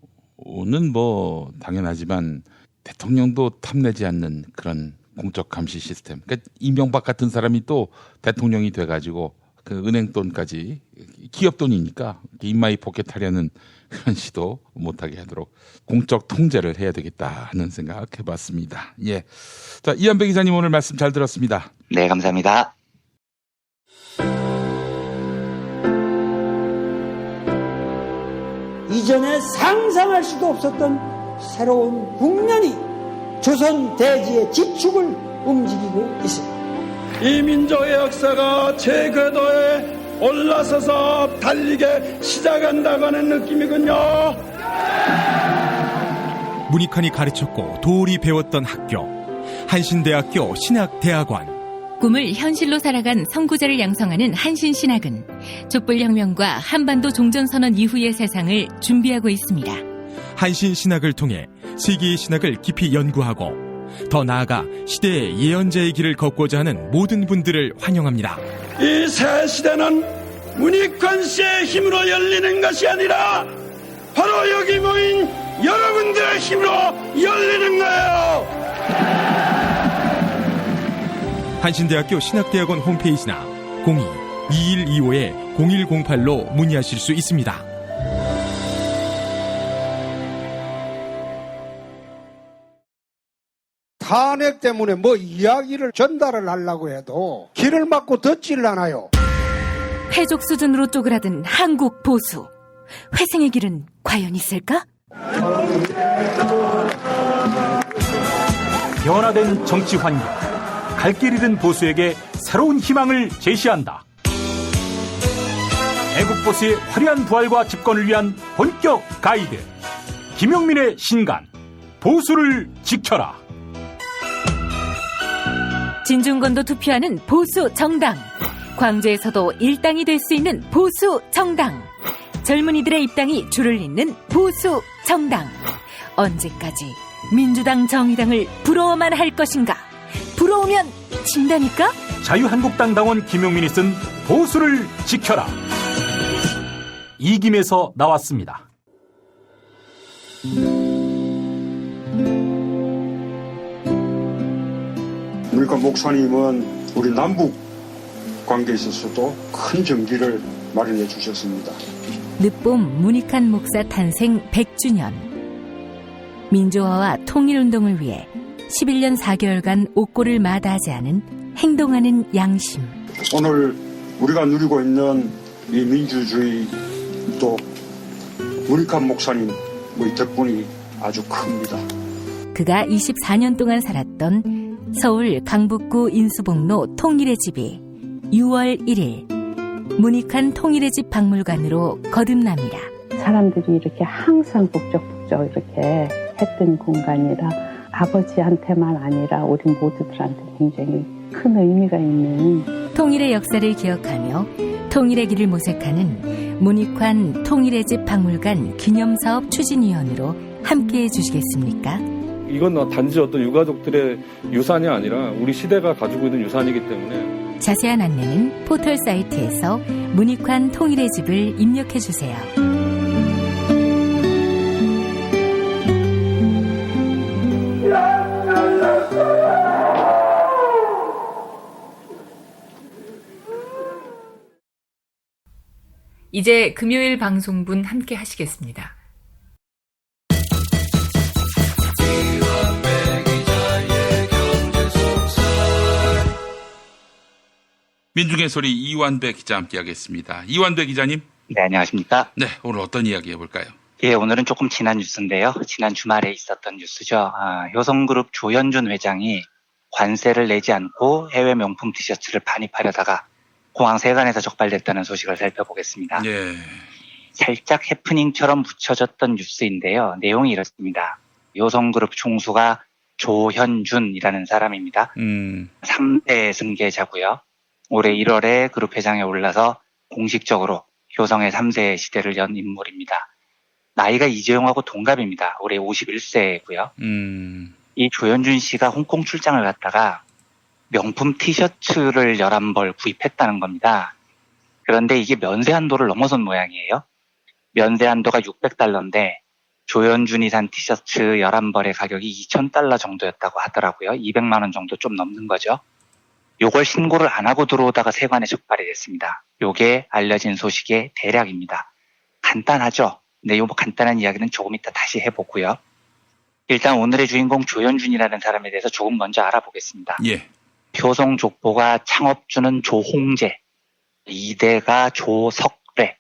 S7: 당연하지만 대통령도 탐내지 않는 그런 공적 감시 시스템. 그러니까 이명박 같은 사람이 또 대통령이 돼가지고 그 은행 돈까지 기업 돈이니까 인마이 포켓하려는 그런 시도 못하게 하도록 공적 통제를 해야 되겠다 하는 생각 해봤습니다. 예. 자, 이완배 기자님 오늘 말씀 잘 들었습니다.
S8: 네, 감사합니다.
S20: 이전에 상상할 수도 없었던 새로운 국면이 조선 대지의 지축을 움직이고 있습니다.
S5: 이 민족의 역사가 제 궤도에 올라서서 달리게 시작한다고 하는 느낌이군요.
S21: 문익환이 가르쳤고 도울이 배웠던 학교, 한신대학교 신학대학원.
S3: 꿈을 현실로 살아간 선구자를 양성하는 한신신학은 촛불혁명과 한반도 종전선언 이후의 세상을 준비하고 있습니다.
S21: 한신신학을 통해 세계의 신학을 깊이 연구하고 더 나아가 시대의 예언자의 길을 걷고자 하는 모든 분들을 환영합니다.
S5: 이 새 시대는 문익환 씨의 힘으로 열리는 것이 아니라 바로 여기 모인 여러분들의 힘으로 열리는 거예요.
S21: 한신대학교 신학대학원 홈페이지나 02-2125-0108로 문의하실 수 있습니다.
S5: 탄핵 때문에 뭐 이야기를 전달을 하려고 해도 길을 막고 듣질 않아요.
S3: 회족 수준으로 쪼그라든 한국 보수. 회생의 길은 과연 있을까?
S11: 변화된 정치 환경, 갈 길 잃은 보수에게 새로운 희망을 제시한다. 애국 보수의 화려한 부활과 집권을 위한 본격 가이드, 김용민의 신간, 보수를 지켜라.
S3: 진중권도 투표하는 보수 정당. 광주에서도 일당이 될 수 있는 보수 정당. 젊은이들의 입당이 줄을 잇는 보수 정당. 언제까지 민주당 정의당을 부러워만 할 것인가? 부러우면 진다니까?
S11: 자유한국당 당원 김용민이 쓴 보수를 지켜라. 이김에서 나왔습니다.
S22: 문익환 목사님은 우리 남북 관계에 있어서도 큰 정기를 마련해 주셨습니다.
S3: 늦봄 문익환 목사 탄생 100주년. 민주화와 통일운동을 위해 11년 4개월간 옥고를 마다하지 않은 행동하는 양심.
S22: 오늘 우리가 누리고 있는 이 민주주의 또 문익환 목사님의 덕분이 아주 큽니다.
S3: 그가 24년 동안 살았던 서울 강북구 인수복로 통일의 집이 6월 1일 문익환 통일의 집 박물관으로 거듭납니다.
S23: 사람들이 이렇게 항상 북적북적 이렇게 했던 공간이라 아버지한테만 아니라 우리 모두들한테 굉장히 큰 의미가 있는
S3: 통일의 역사를 기억하며 통일의 길을 모색하는 문익환 통일의 집 박물관 기념사업 추진위원으로 함께해 주시겠습니까?
S24: 이건 단지 어떤 유가족들의 유산이 아니라 우리 시대가 가지고 있는 유산이기 때문에
S3: 자세한 안내는 포털 사이트에서 문익환 통일의 집을 입력해 주세요.
S1: 이제 금요일 방송분 함께 하시겠습니다.
S7: 민중의 소리 이완배 기자 함께하겠습니다. 이완배 기자님.
S8: 네, 안녕하십니까.
S7: 네, 오늘 어떤 이야기 해볼까요?
S8: 예, 오늘은 조금 지난 뉴스인데요. 지난 주말에 있었던 뉴스죠. 효성그룹 조현준 회장이 관세를 내지 않고 해외 명품 티셔츠를 반입하려다가 공항 세관에서 적발됐다는 소식을 살펴보겠습니다.
S7: 예.
S8: 살짝 해프닝처럼 묻혀졌던 뉴스인데요. 내용이 이렇습니다. 효성그룹 총수가 조현준이라는 사람입니다. 3대 승계자고요. 올해 1월에 그룹 회장에 올라서 공식적으로 효성의 3세 시대를 연 인물입니다. 나이가 이재용하고 동갑입니다. 올해 51세고요. 이 조현준 씨가 홍콩 출장을 갔다가 명품 티셔츠를 11벌 구입했다는 겁니다. 그런데 이게 면세 한도를 넘어선 모양이에요. 면세 한도가 $600인데 조현준이 산 티셔츠 11벌의 가격이 $2,000 정도였다고 하더라고요. 200만 원 정도 좀 넘는 거죠. 요걸 신고를 안 하고 들어오다가 세관에 적발이 됐습니다. 요게 알려진 소식의 대략입니다. 간단하죠? 근데 요 간단한 이야기는 조금 이따 다시 해보고요. 일단 오늘의 주인공 조현준이라는 사람에 대해서 조금 먼저 알아보겠습니다.
S7: 예.
S8: 효성 족보가 창업주는 조홍재, 2대가 조석래,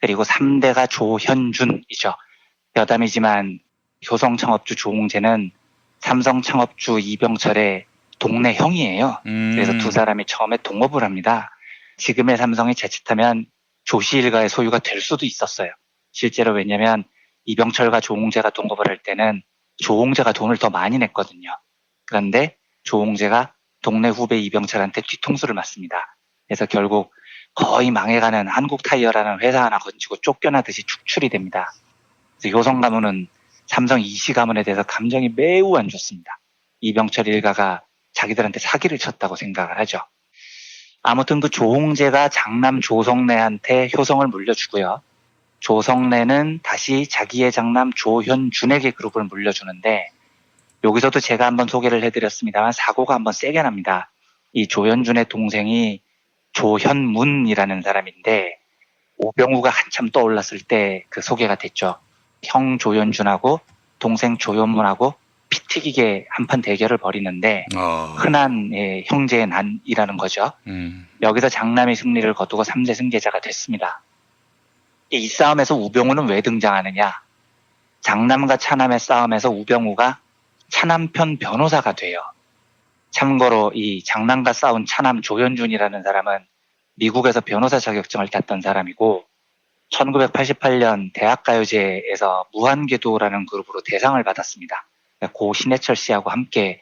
S8: 그리고 3대가 조현준이죠. 여담이지만 효성 창업주 조홍재는 삼성 창업주 이병철의 동네 형이에요. 그래서 두 사람이 처음에 동업을 합니다. 지금의 삼성이 자칫하면 조씨 일가의 소유가 될 수도 있었어요. 실제로 왜냐면 이병철과 조홍재가 동업을 할 때는 조홍재가 돈을 더 많이 냈거든요. 그런데 조홍재가 동네 후배 이병철한테 뒤통수를 맞습니다. 그래서 결국 거의 망해가는 한국타이어라는 회사 하나 건지고 쫓겨나듯이 축출이 됩니다. 그래서 효성 가문은 삼성 이씨 가문에 대해서 감정이 매우 안 좋습니다. 이병철 일가가 자기들한테 사기를 쳤다고 생각을 하죠. 아무튼 그 조홍재가 장남 조성래한테 효성을 물려주고요. 조성래는 다시 자기의 장남 조현준에게 그룹을 물려주는데 여기서도 제가 한번 소개를 해드렸습니다만 사고가 한번 세게 납니다. 이 조현준의 동생이 조현문이라는 사람인데 우병우가 한참 떠올랐을 때 그 소개가 됐죠. 형 조현준하고 동생 조현문하고 피 튀기게 한판 대결을 벌이는데 흔한 형제의 난이라는 거죠. 여기서 장남이 승리를 거두고 3대 승계자가 됐습니다. 이 싸움에서 우병우는 왜 등장하느냐? 장남과 차남의 싸움에서 우병우가 차남편 변호사가 돼요. 참고로 이 장남과 싸운 차남 조현준이라는 사람은 미국에서 변호사 자격증을 땄던 사람이고 1988년 대학가요제에서 무한궤도라는 그룹으로 대상을 받았습니다. 고 신해철 씨하고 함께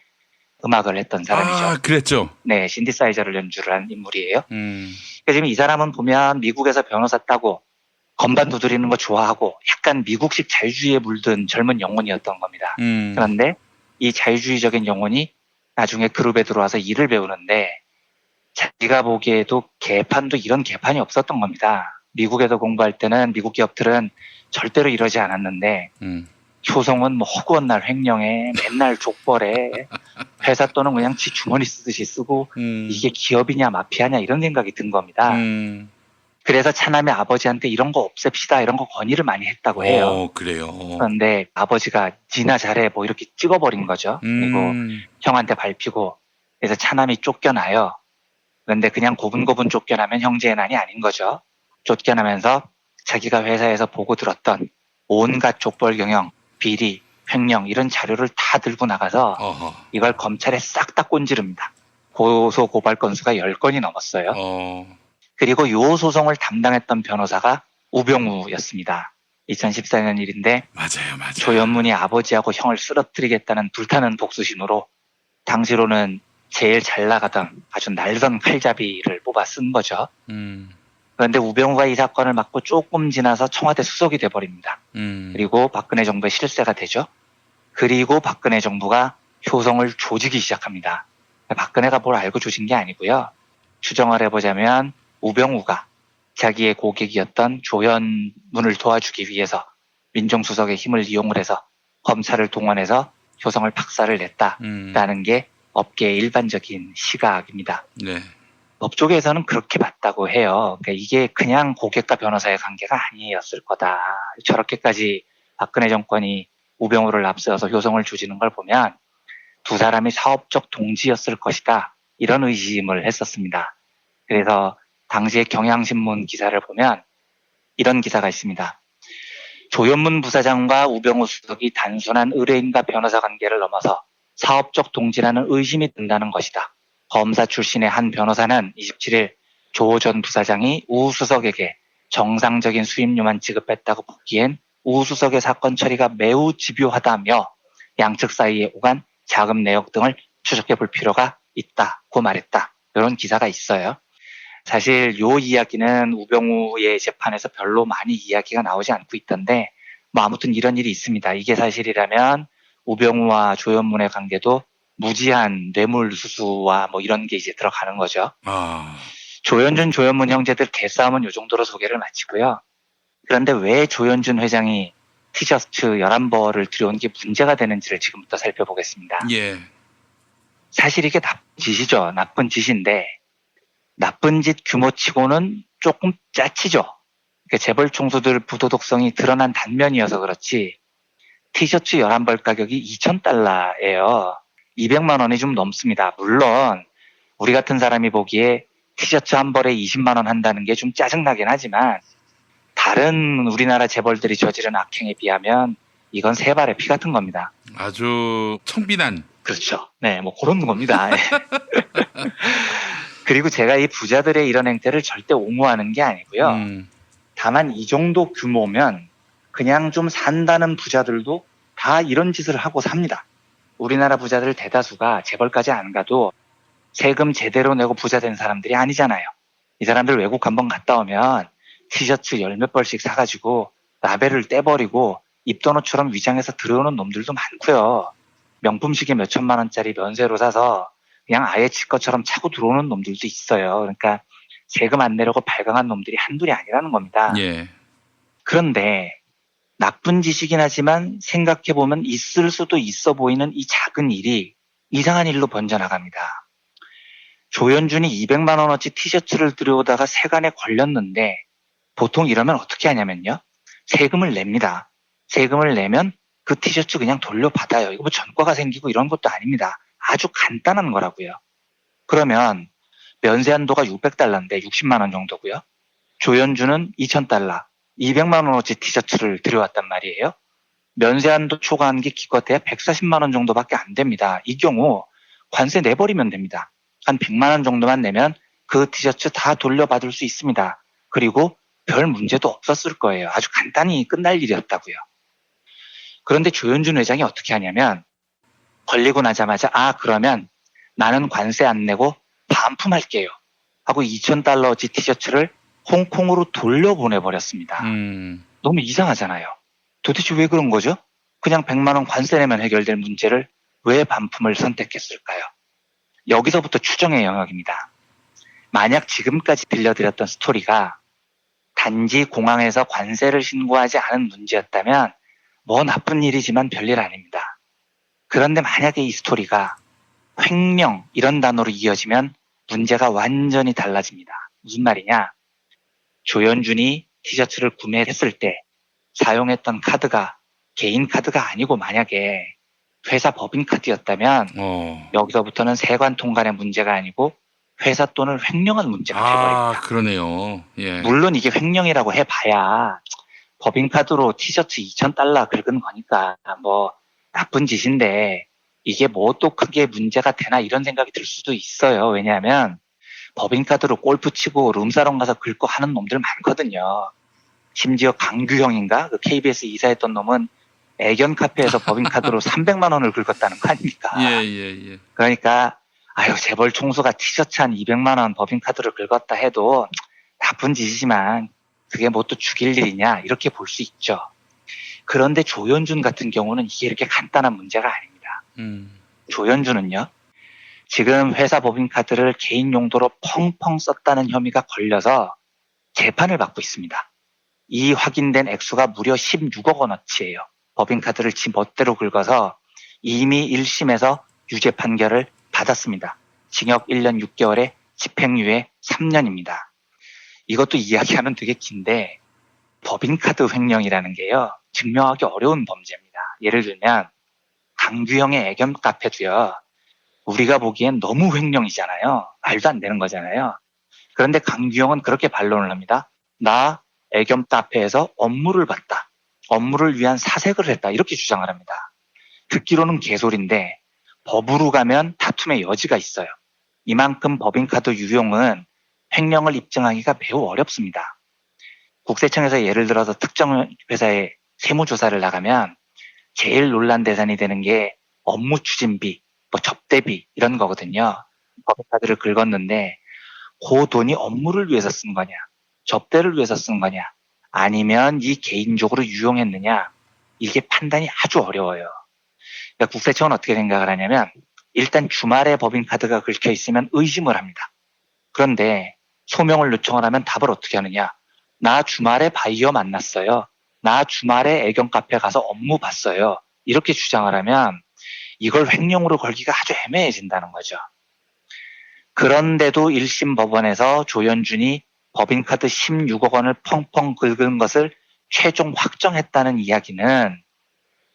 S8: 음악을 했던 사람이죠.
S7: 아, 그랬죠.
S8: 네, 신디사이저를 연주를 한 인물이에요. 그러니까 지금 이 사람은 보면 미국에서 변호사 따고 건반 두드리는 거 좋아하고 약간 미국식 자유주의에 물든 젊은 영혼이었던 겁니다. 그런데 이 자유주의적인 영혼이 나중에 그룹에 들어와서 일을 배우는데 자기가 보기에도 개판도 이런 개판이 없었던 겁니다. 미국에서 공부할 때는 미국 기업들은 절대로 이러지 않았는데 효성은 뭐 허구한 날 횡령해, 맨날 족벌해, 회사 돈은 그냥 지 주머니 쓰듯이 쓰고 이게 기업이냐 마피아냐 이런 생각이 든 겁니다. 그래서 차남의 아버지한테 이런 거 없앱시다 이런 거 건의를 많이 했다고 해요.
S7: 그래요.
S8: 그런데 아버지가 니나 잘해 뭐 이렇게 찍어버린 거죠. 그리고 형한테 밟히고 그래서 차남이 쫓겨나요. 그런데 그냥 고분고분 쫓겨나면 형제의 난이 아닌 거죠. 쫓겨나면서 자기가 회사에서 보고 들었던 온갖 족벌 경영, 비리, 횡령 이런 자료를 다 들고 나가서 이걸 검찰에 싹 다 꼰지릅니다. 고소 고발 건수가 10건이 넘었어요. 그리고 요 소송을 담당했던 변호사가 우병우였습니다. 2014년 일인데
S7: 맞아요.
S8: 조현문이 아버지하고 형을 쓰러뜨리겠다는 불타는 복수심으로 당시로는 제일 잘 나가던 아주 날선 칼잡이를 뽑아 쓴 거죠. 그런데 우병우가 이 사건을 맡고 조금 지나서 청와대 수석이 돼버립니다. 그리고 박근혜 정부의 실세가 되죠. 그리고 박근혜 정부가 효성을 조지기 시작합니다. 박근혜가 뭘 알고 조진 게 아니고요. 추정을 해보자면 우병우가 자기의 고객이었던 조현문을 도와주기 위해서 민정수석의 힘을 이용을 해서 검찰을 동원해서 효성을 박살을 냈다라는 게 업계의 일반적인 시각입니다.
S7: 네.
S8: 법조계에서는 그렇게 봤다고 해요. 그러니까 이게 그냥 고객과 변호사의 관계가 아니었을 거다. 저렇게까지 박근혜 정권이 우병우를 앞세워서 효성을 조지는 걸 보면 두 사람이 사업적 동지였을 것이다. 이런 의심을 했었습니다. 그래서 당시의 경향신문 기사를 보면 이런 기사가 있습니다. 조현문 부사장과 우병우 수석이 단순한 의뢰인과 변호사 관계를 넘어서 사업적 동지라는 의심이 든다는 것이다. 검사 출신의 한 변호사는 27일 조 전 부사장이 우 수석에게 정상적인 수임료만 지급했다고 보기엔 우 수석의 사건 처리가 매우 집요하다며 양측 사이에 오간 자금 내역 등을 추적해 볼 필요가 있다고 말했다. 이런 기사가 있어요. 사실 요 이야기는 우병우의 재판에서 별로 많이 이야기가 나오지 않고 있던데 뭐 아무튼 이런 일이 있습니다. 이게 사실이라면 우병우와 조현문의 관계도 무지한 뇌물 수수와 뭐 이런 게 이제 들어가는 거죠. 조현준, 조현문 형제들 개싸움은 이 정도로 소개를 마치고요. 그런데 왜 조현준 회장이 티셔츠 11벌을 들여온 게 문제가 되는지를 지금부터 살펴보겠습니다.
S7: 예.
S8: 사실 이게 나쁜 짓이죠. 나쁜 짓인데 나쁜 짓 규모치고는 조금 짜치죠. 그러니까 재벌 총수들 부도덕성이 드러난 단면이어서 그렇지 티셔츠 11벌 가격이 $2,000예요. 200만 원이 좀 넘습니다. 물론 우리 같은 사람이 보기에 티셔츠 한 벌에 20만 원 한다는 게 좀 짜증나긴 하지만 다른 우리나라 재벌들이 저지른 악행에 비하면 이건 세 발의 피 같은 겁니다.
S7: 아주 청빈한.
S8: 그렇죠. 네, 뭐 그런 겁니다. 그리고 제가 이 부자들의 이런 행태를 절대 옹호하는 게 아니고요. 다만 이 정도 규모면 그냥 좀 산다는 부자들도 다 이런 짓을 하고 삽니다. 우리나라 부자들 대다수가 재벌까지 안 가도 세금 제대로 내고 부자 된 사람들이 아니잖아요. 이 사람들 외국 한번 갔다 오면 티셔츠 10몇 벌씩 사가지고 라벨을 떼버리고 입도노처럼 위장해서 들어오는 놈들도 많고요. 명품 시계 몇 천만 원짜리 면세로 사서 그냥 아예 지 것처럼 차고 들어오는 놈들도 있어요. 그러니까 세금 안 내려고 발광한 놈들이 한둘이 아니라는 겁니다.
S7: 예.
S8: 그런데 나쁜 짓이긴 하지만 생각해보면 있을 수도 있어 보이는 이 작은 일이 이상한 일로 번져나갑니다. 조현준이 200만 원어치 티셔츠를 들여오다가 세관에 걸렸는데 보통 이러면 어떻게 하냐면요. 세금을 냅니다. 세금을 내면 그 티셔츠 그냥 돌려받아요. 이거 뭐 전과가 생기고 이런 것도 아닙니다. 아주 간단한 거라고요. 그러면 면세 한도가 $600인데 60만 원 정도고요. 조현준은 $2,000, 200만 원어치 티셔츠를 들여왔단 말이에요. 면세 한도 초과한 게 기껏해야 140만 원 정도밖에 안 됩니다. 이 경우 관세 내버리면 됩니다. 한 100만 원 정도만 내면 그 티셔츠 다 돌려받을 수 있습니다. 그리고 별 문제도 없었을 거예요. 아주 간단히 끝날 일이었다고요. 그런데 조현준 회장이 어떻게 하냐면 걸리고 나자마자 그러면 나는 관세 안 내고 반품할게요 하고 $2,000어치 티셔츠를 홍콩으로 돌려보내버렸습니다. 너무 이상하잖아요. 도대체 왜 그런 거죠? 그냥 100만 원 관세 내면 해결될 문제를 왜 반품을 선택했을까요? 여기서부터 추정의 영역입니다. 만약 지금까지 들려드렸던 스토리가 단지 공항에서 관세를 신고하지 않은 문제였다면 뭐 나쁜 일이지만 별일 아닙니다. 그런데 만약에 이 스토리가 횡령 이런 단어로 이어지면 문제가 완전히 달라집니다. 무슨 말이냐? 조현준이 티셔츠를 구매했을 때 사용했던 카드가 개인 카드가 아니고 만약에 회사 법인카드였다면 여기서부터는 세관 통관의 문제가 아니고 회사 돈을 횡령한 문제가 돼버립니다.
S7: 그러네요. 예.
S8: 물론 이게 횡령이라고 해봐야 법인카드로 티셔츠 $2,000 긁은 거니까 뭐 나쁜 짓인데 이게 뭐 또 크게 문제가 되나 이런 생각이 들 수도 있어요. 왜냐하면 법인카드로 골프 치고 룸사롱 가서 긁고 하는 놈들 많거든요. 심지어 강규형인가? 그 KBS 이사했던 놈은 애견 카페에서 법인카드로 300만 원을 긁었다는 거 아닙니까?
S7: 예.
S8: 그러니까 재벌 총수가 티셔츠 한 200만 원 법인카드를 긁었다 해도 나쁜 짓이지만 그게 뭐 또 죽일 일이냐 이렇게 볼 수 있죠. 그런데 조현준 같은 경우는 이게 이렇게 간단한 문제가 아닙니다. 조현준은요. 지금 회사 법인카드를 개인 용도로 펑펑 썼다는 혐의가 걸려서 재판을 받고 있습니다. 이 확인된 액수가 무려 16억 원어치예요. 법인카드를 지 멋대로 긁어서 이미 1심에서 유죄 판결을 받았습니다. 징역 1년 6개월에 집행유예 3년입니다. 이것도 이야기하면 되게 긴데 법인카드 횡령이라는 게요. 증명하기 어려운 범죄입니다. 예를 들면 강규형의 애견 카페도요. 우리가 보기엔 너무 횡령이잖아요. 말도 안 되는 거잖아요. 그런데 강규형은 그렇게 반론을 합니다. 나 애견 카페에서 업무를 봤다. 업무를 위한 사색을 했다. 이렇게 주장을 합니다. 듣기로는 개소리인데 법으로 가면 다툼의 여지가 있어요. 이만큼 법인카드 유용은 횡령을 입증하기가 매우 어렵습니다. 국세청에서 예를 들어서 특정 회사에 세무조사를 나가면 제일 논란 대상이 되는 게 업무 추진비, 뭐 접대비 이런 거거든요. 법인카드를 긁었는데 그 돈이 업무를 위해서 쓴 거냐, 접대를 위해서 쓴 거냐, 아니면 이 개인적으로 유용했느냐, 이게 판단이 아주 어려워요. 그러니까 국세청은 어떻게 생각을 하냐면 일단 주말에 법인카드가 긁혀 있으면 의심을 합니다. 그런데 소명을 요청을 하면 답을 어떻게 하느냐. 나 주말에 바이어 만났어요. 나 주말에 애견 카페 가서 업무 봤어요. 이렇게 주장을 하면 이걸 횡령으로 걸기가 아주 애매해진다는 거죠. 그런데도 1심 법원에서 조현준이 법인카드 16억 원을 펑펑 긁은 것을 최종 확정했다는 이야기는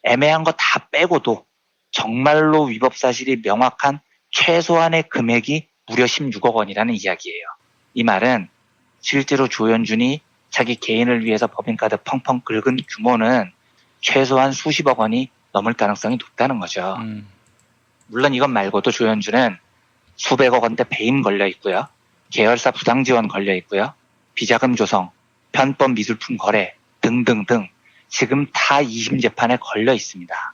S8: 애매한 거 다 빼고도 정말로 위법 사실이 명확한 최소한의 금액이 무려 16억 원이라는 이야기예요. 이 말은 실제로 조현준이 자기 개인을 위해서 법인카드 펑펑 긁은 규모는 최소한 수십억 원이 넘을 가능성이 높다는 거죠. 물론 이것 말고도 조현준은 수백억 원대 배임 걸려 있고요. 계열사 부당 지원 걸려 있고요. 비자금 조성, 편법 미술품 거래 등등등 지금 다 2심 재판에 걸려 있습니다.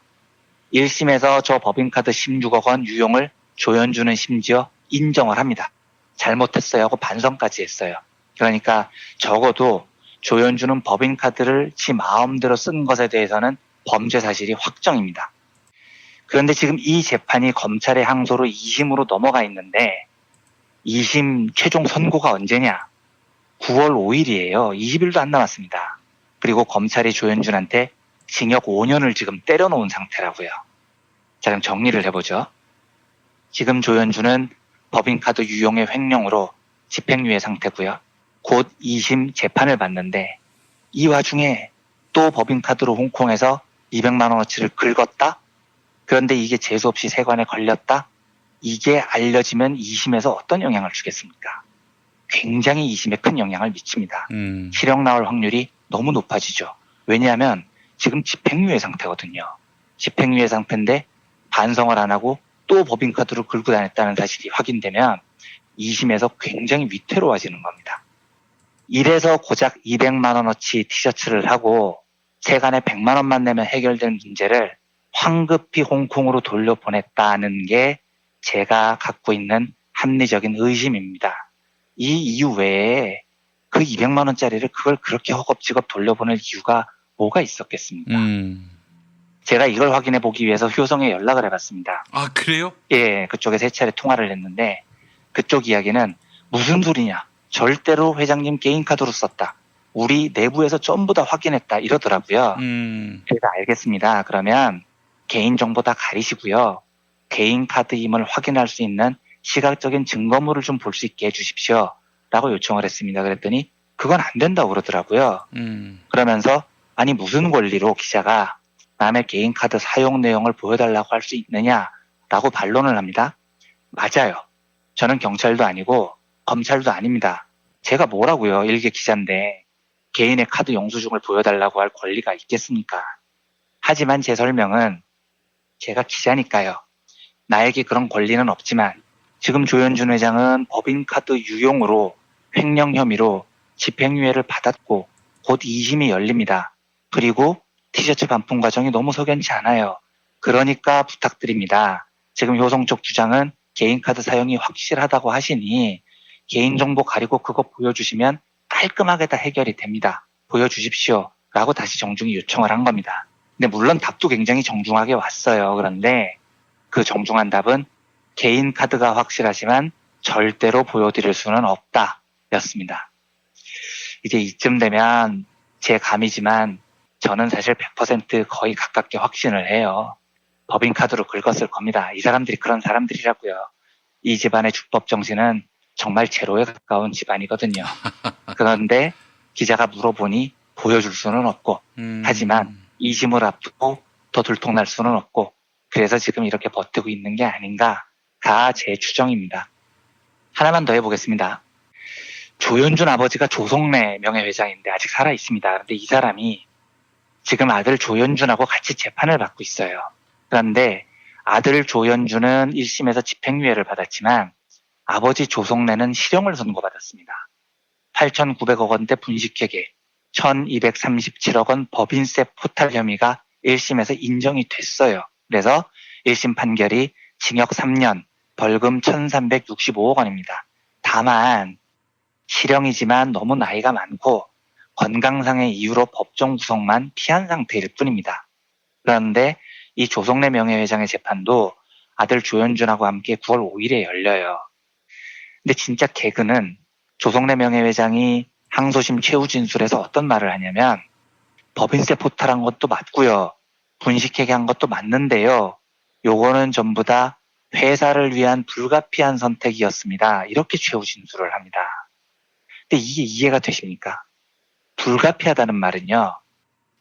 S8: 1심에서 저 법인카드 16억 원 유용을 조현준은 심지어 인정을 합니다. 잘못했어요 하고 반성까지 했어요. 그러니까 적어도 조현준은 법인카드를 지 마음대로 쓴 것에 대해서는 범죄 사실이 확정입니다. 그런데 지금 이 재판이 검찰의 항소로 2심으로 넘어가 있는데 2심 최종 선고가 언제냐? 9월 5일이에요. 20일도 안 남았습니다. 그리고 검찰이 조현준한테 징역 5년을 지금 때려놓은 상태라고요. 자, 그럼 정리를 해보죠. 지금 조현준은 법인카드 유용의 횡령으로 집행유예 상태고요. 곧 2심 재판을 받는데 이 와중에 또 법인카드로 홍콩에서 200만 원어치를 긁었다? 그런데 이게 재수없이 세관에 걸렸다? 이게 알려지면 2심에서 어떤 영향을 주겠습니까? 굉장히 2심에 큰 영향을 미칩니다. 실형 나올 확률이 너무 높아지죠. 왜냐하면 지금 집행유예 상태거든요. 집행유예 상태인데 반성을 안 하고 또 법인카드로 긁고 다녔다는 사실이 확인되면 2심에서 굉장히 위태로워지는 겁니다. 이래서 고작 200만 원어치 티셔츠를 하고 세간에 100만 원만 내면 해결될 문제를 황급히 홍콩으로 돌려보냈다는 게 제가 갖고 있는 합리적인 의심입니다. 이 이유 외에 그 200만 원짜리를 그걸 그렇게 허겁지겁 돌려보낼 이유가 뭐가 있었겠습니까? 제가 이걸 확인해 보기 위해서 효성에 연락을 해봤습니다.
S7: 아, 그래요?
S8: 예, 그쪽에 3차례 통화를 했는데 그쪽 이야기는 무슨 소리냐? 절대로 회장님 개인 카드로 썼다. 우리 내부에서 전부 다 확인했다 이러더라고요. 그래서 알겠습니다. 그러면 개인정보 다 가리시고요. 개인 카드임을 확인할 수 있는 시각적인 증거물을 좀 볼 수 있게 해주십시오. 라고 요청을 했습니다. 그랬더니 그건 안 된다고 그러더라고요. 그러면서 아니 무슨 권리로 기자가 남의 개인 카드 사용 내용을 보여달라고 할 수 있느냐라고 반론을 합니다. 맞아요. 저는 경찰도 아니고 검찰도 아닙니다. 제가 뭐라고요. 일개 기자인데 개인의 카드 영수증을 보여달라고 할 권리가 있겠습니까? 하지만 제 설명은 제가 기자니까요. 나에게 그런 권리는 없지만 지금 조현준 회장은 법인카드 유용으로 횡령 혐의로 집행유예를 받았고 곧 2심이 열립니다. 그리고 티셔츠 반품 과정이 너무 석연치 않아요. 그러니까 부탁드립니다. 지금 효성 쪽 주장은 개인카드 사용이 확실하다고 하시니 개인정보 가리고 그거 보여주시면 깔끔하게 다 해결이 됩니다. 보여주십시오. 라고 다시 정중히 요청을 한 겁니다. 근데 물론 답도 굉장히 정중하게 왔어요. 그런데 그 정중한 답은 개인 카드가 확실하지만 절대로 보여드릴 수는 없다 였습니다. 이제 이쯤 되면 제 감이지만 저는 사실 100% 거의 가깝게 확신을 해요. 법인카드로 긁었을 겁니다. 이 사람들이 그런 사람들이라고요. 이 집안의 주법 정신은 정말 제로에 가까운 집안이거든요. 그런데 기자가 물어보니 보여줄 수는 없고 하지만 2심을 앞두고 더 들통날 수는 없고 그래서 지금 이렇게 버티고 있는 게 아닌가가 제 추정입니다. 하나만 더 해보겠습니다. 조현준 아버지가 조성래 명예회장인데 아직 살아 있습니다. 그런데 이 사람이 지금 아들 조현준하고 같이 재판을 받고 있어요. 그런데 아들 조현준은 1심에서 집행유예를 받았지만 아버지 조성래는 실형을 선고받았습니다. 8,900억 원대 분식회계, 1,237억 원 법인세 포탈 혐의가 1심에서 인정이 됐어요. 그래서 1심 판결이 징역 3년, 벌금 1,365억 원입니다. 다만 실형이지만 너무 나이가 많고 건강상의 이유로 법정 구속만 피한 상태일 뿐입니다. 그런데 이 조성래 명예회장의 재판도 아들 조현준하고 함께 9월 5일에 열려요. 근데 진짜 개그는 조성래 명예회장이 항소심 최후 진술에서 어떤 말을 하냐면 법인세 포탈한 것도 맞고요. 분식회계 한 것도 맞는데요. 요거는 전부 다 회사를 위한 불가피한 선택이었습니다. 이렇게 최후 진술을 합니다. 근데 이게 이해가 되십니까? 불가피하다는 말은요,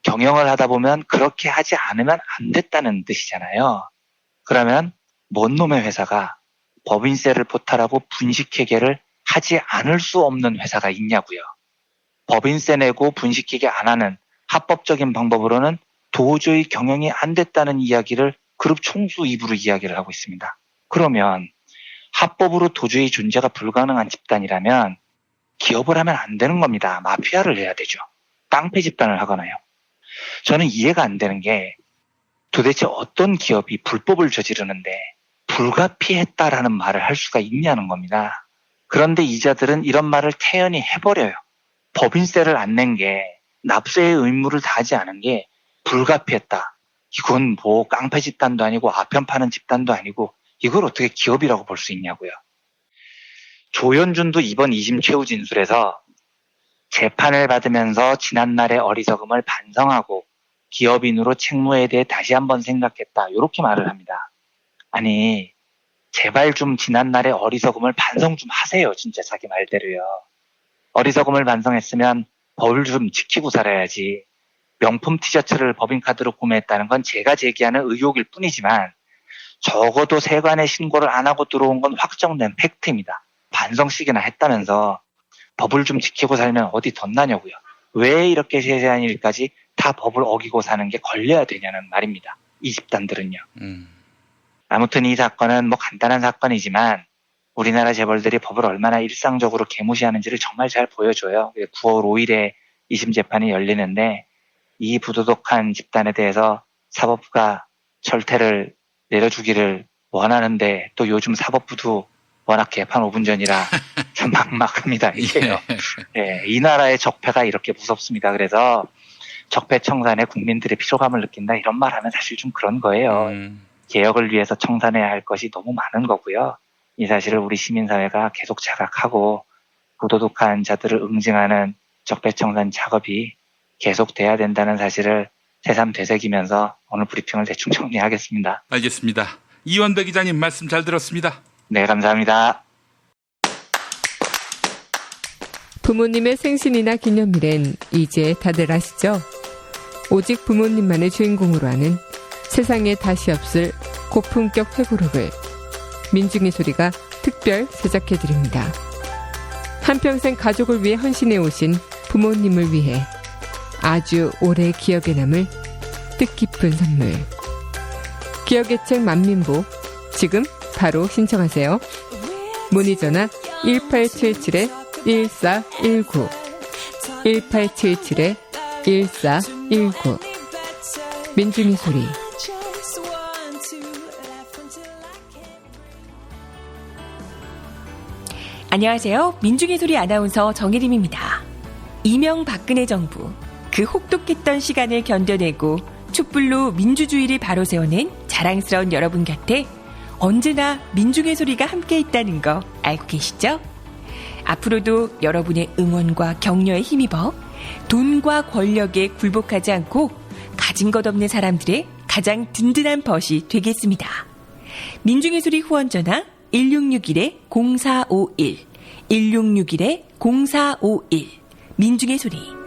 S8: 경영을 하다 보면 그렇게 하지 않으면 안 됐다는 뜻이잖아요. 그러면 뭔 놈의 회사가 법인세를 포탈하고 분식회계를 하지 않을 수 없는 회사가 있냐고요. 법인세 내고 분식회계 안 하는 합법적인 방법으로는 도저히 경영이 안 됐다는 이야기를 그룹 총수 입으로 이야기를 하고 있습니다. 그러면 합법으로 도저히 존재가 불가능한 집단이라면 기업을 하면 안 되는 겁니다. 마피아를 해야 되죠. 깡패 집단을 하거나요. 저는 이해가 안 되는 게 도대체 어떤 기업이 불법을 저지르는데 불가피했다라는 말을 할 수가 있냐는 겁니다. 그런데 이자들은 이런 말을 태연히 해버려요. 법인세를 안 낸 게, 납세의 의무를 다하지 않은 게 불가피했다. 이건 뭐 깡패 집단도 아니고 아편 파는 집단도 아니고 이걸 어떻게 기업이라고 볼 수 있냐고요. 조현준도 이번 2심 최후 진술에서 재판을 받으면서 지난날의 어리석음을 반성하고 기업인으로 책무에 대해 다시 한번 생각했다. 이렇게 말을 합니다. 아니, 제발 좀 지난날의 어리석음을 반성 좀 하세요. 진짜 자기 말대로요. 어리석음을 반성했으면 법을 좀 지키고 살아야지. 명품 티셔츠를 법인카드로 구매했다는 건 제가 제기하는 의혹일 뿐이지만 적어도 세관에 신고를 안 하고 들어온 건 확정된 팩트입니다. 반성씩이나 했다면서 법을 좀 지키고 살면 어디 덧나냐고요. 왜 이렇게 세세한 일까지 다 법을 어기고 사는 게 걸려야 되냐는 말입니다. 이 집단들은요. 아무튼 이 사건은 뭐 간단한 사건이지만 우리나라 재벌들이 법을 얼마나 일상적으로 개무시하는지를 정말 잘 보여줘요. 9월 5일에 2심 재판이 열리는데 이 부도덕한 집단에 대해서 사법부가 철퇴를 내려주기를 원하는데 또 요즘 사법부도 워낙 개판 5분 전이라 참 막막합니다. 이게요. 예, 이 나라의 적폐가 이렇게 무섭습니다. 그래서 적폐 청산에 국민들의 피로감을 느낀다 이런 말 하면 사실 좀 그런 거예요. 개혁을 위해서 청산해야 할 것이 너무 많은 거고요. 이 사실을 우리 시민사회가 계속 자각하고 부도덕한 자들을 응징하는 적폐 청산 작업이 계속돼야 된다는 사실을 새삼 되새기면서 오늘 브리핑을 대충 정리하겠습니다.
S7: 알겠습니다. 이완배 기자님 말씀 잘 들었습니다.
S8: 네, 감사합니다.
S2: 부모님의 생신이나 기념일엔 이제 다들 아시죠? 오직 부모님만의 주인공으로 하는 세상에 다시 없을 고품격 회고록을 민중의 소리가 특별 제작해드립니다. 한평생 가족을 위해 헌신해 오신 부모님을 위해 아주 오래 기억에 남을 뜻깊은 선물. 기억의 책 만민보 지금 바로 신청하세요. 문의전화 1877-1419 1877-1419 민중의 소리.
S6: 안녕하세요. 민중의 소리 아나운서 정혜림입니다. 이명박근혜 정부, 그 혹독했던 시간을 견뎌내고 촛불로 민주주의를 바로 세워낸 자랑스러운 여러분 곁에 언제나 민중의 소리가 함께 있다는 거 알고 계시죠? 앞으로도 여러분의 응원과 격려에 힘입어 돈과 권력에 굴복하지 않고 가진 것 없는 사람들의 가장 든든한 벗이 되겠습니다. 민중의 소리 후원 전화 1661-0451 1661-0451 민중의 소리.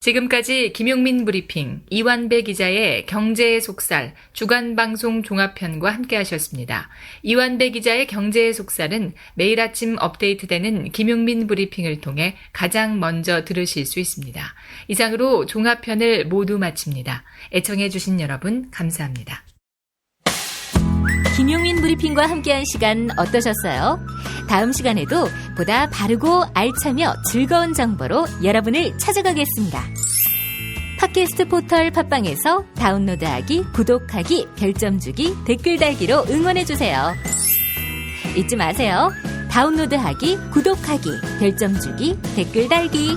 S1: 지금까지 김용민 브리핑, 이완배 기자의 경제의 속살, 주간방송 종합편과 함께 하셨습니다. 이완배 기자의 경제의 속살은 매일 아침 업데이트되는 김용민 브리핑을 통해 가장 먼저 들으실 수 있습니다. 이상으로 종합편을 모두 마칩니다. 애청해 주신 여러분 감사합니다.
S3: 김용민 브리핑과 함께한 시간 어떠셨어요? 다음 시간에도 보다 바르고 알차며 즐거운 정보로 여러분을 찾아가겠습니다. 팟캐스트 포털 팟빵에서 다운로드하기, 구독하기, 별점 주기, 댓글 달기로 응원해주세요. 잊지 마세요. 다운로드하기, 구독하기, 별점 주기, 댓글 달기.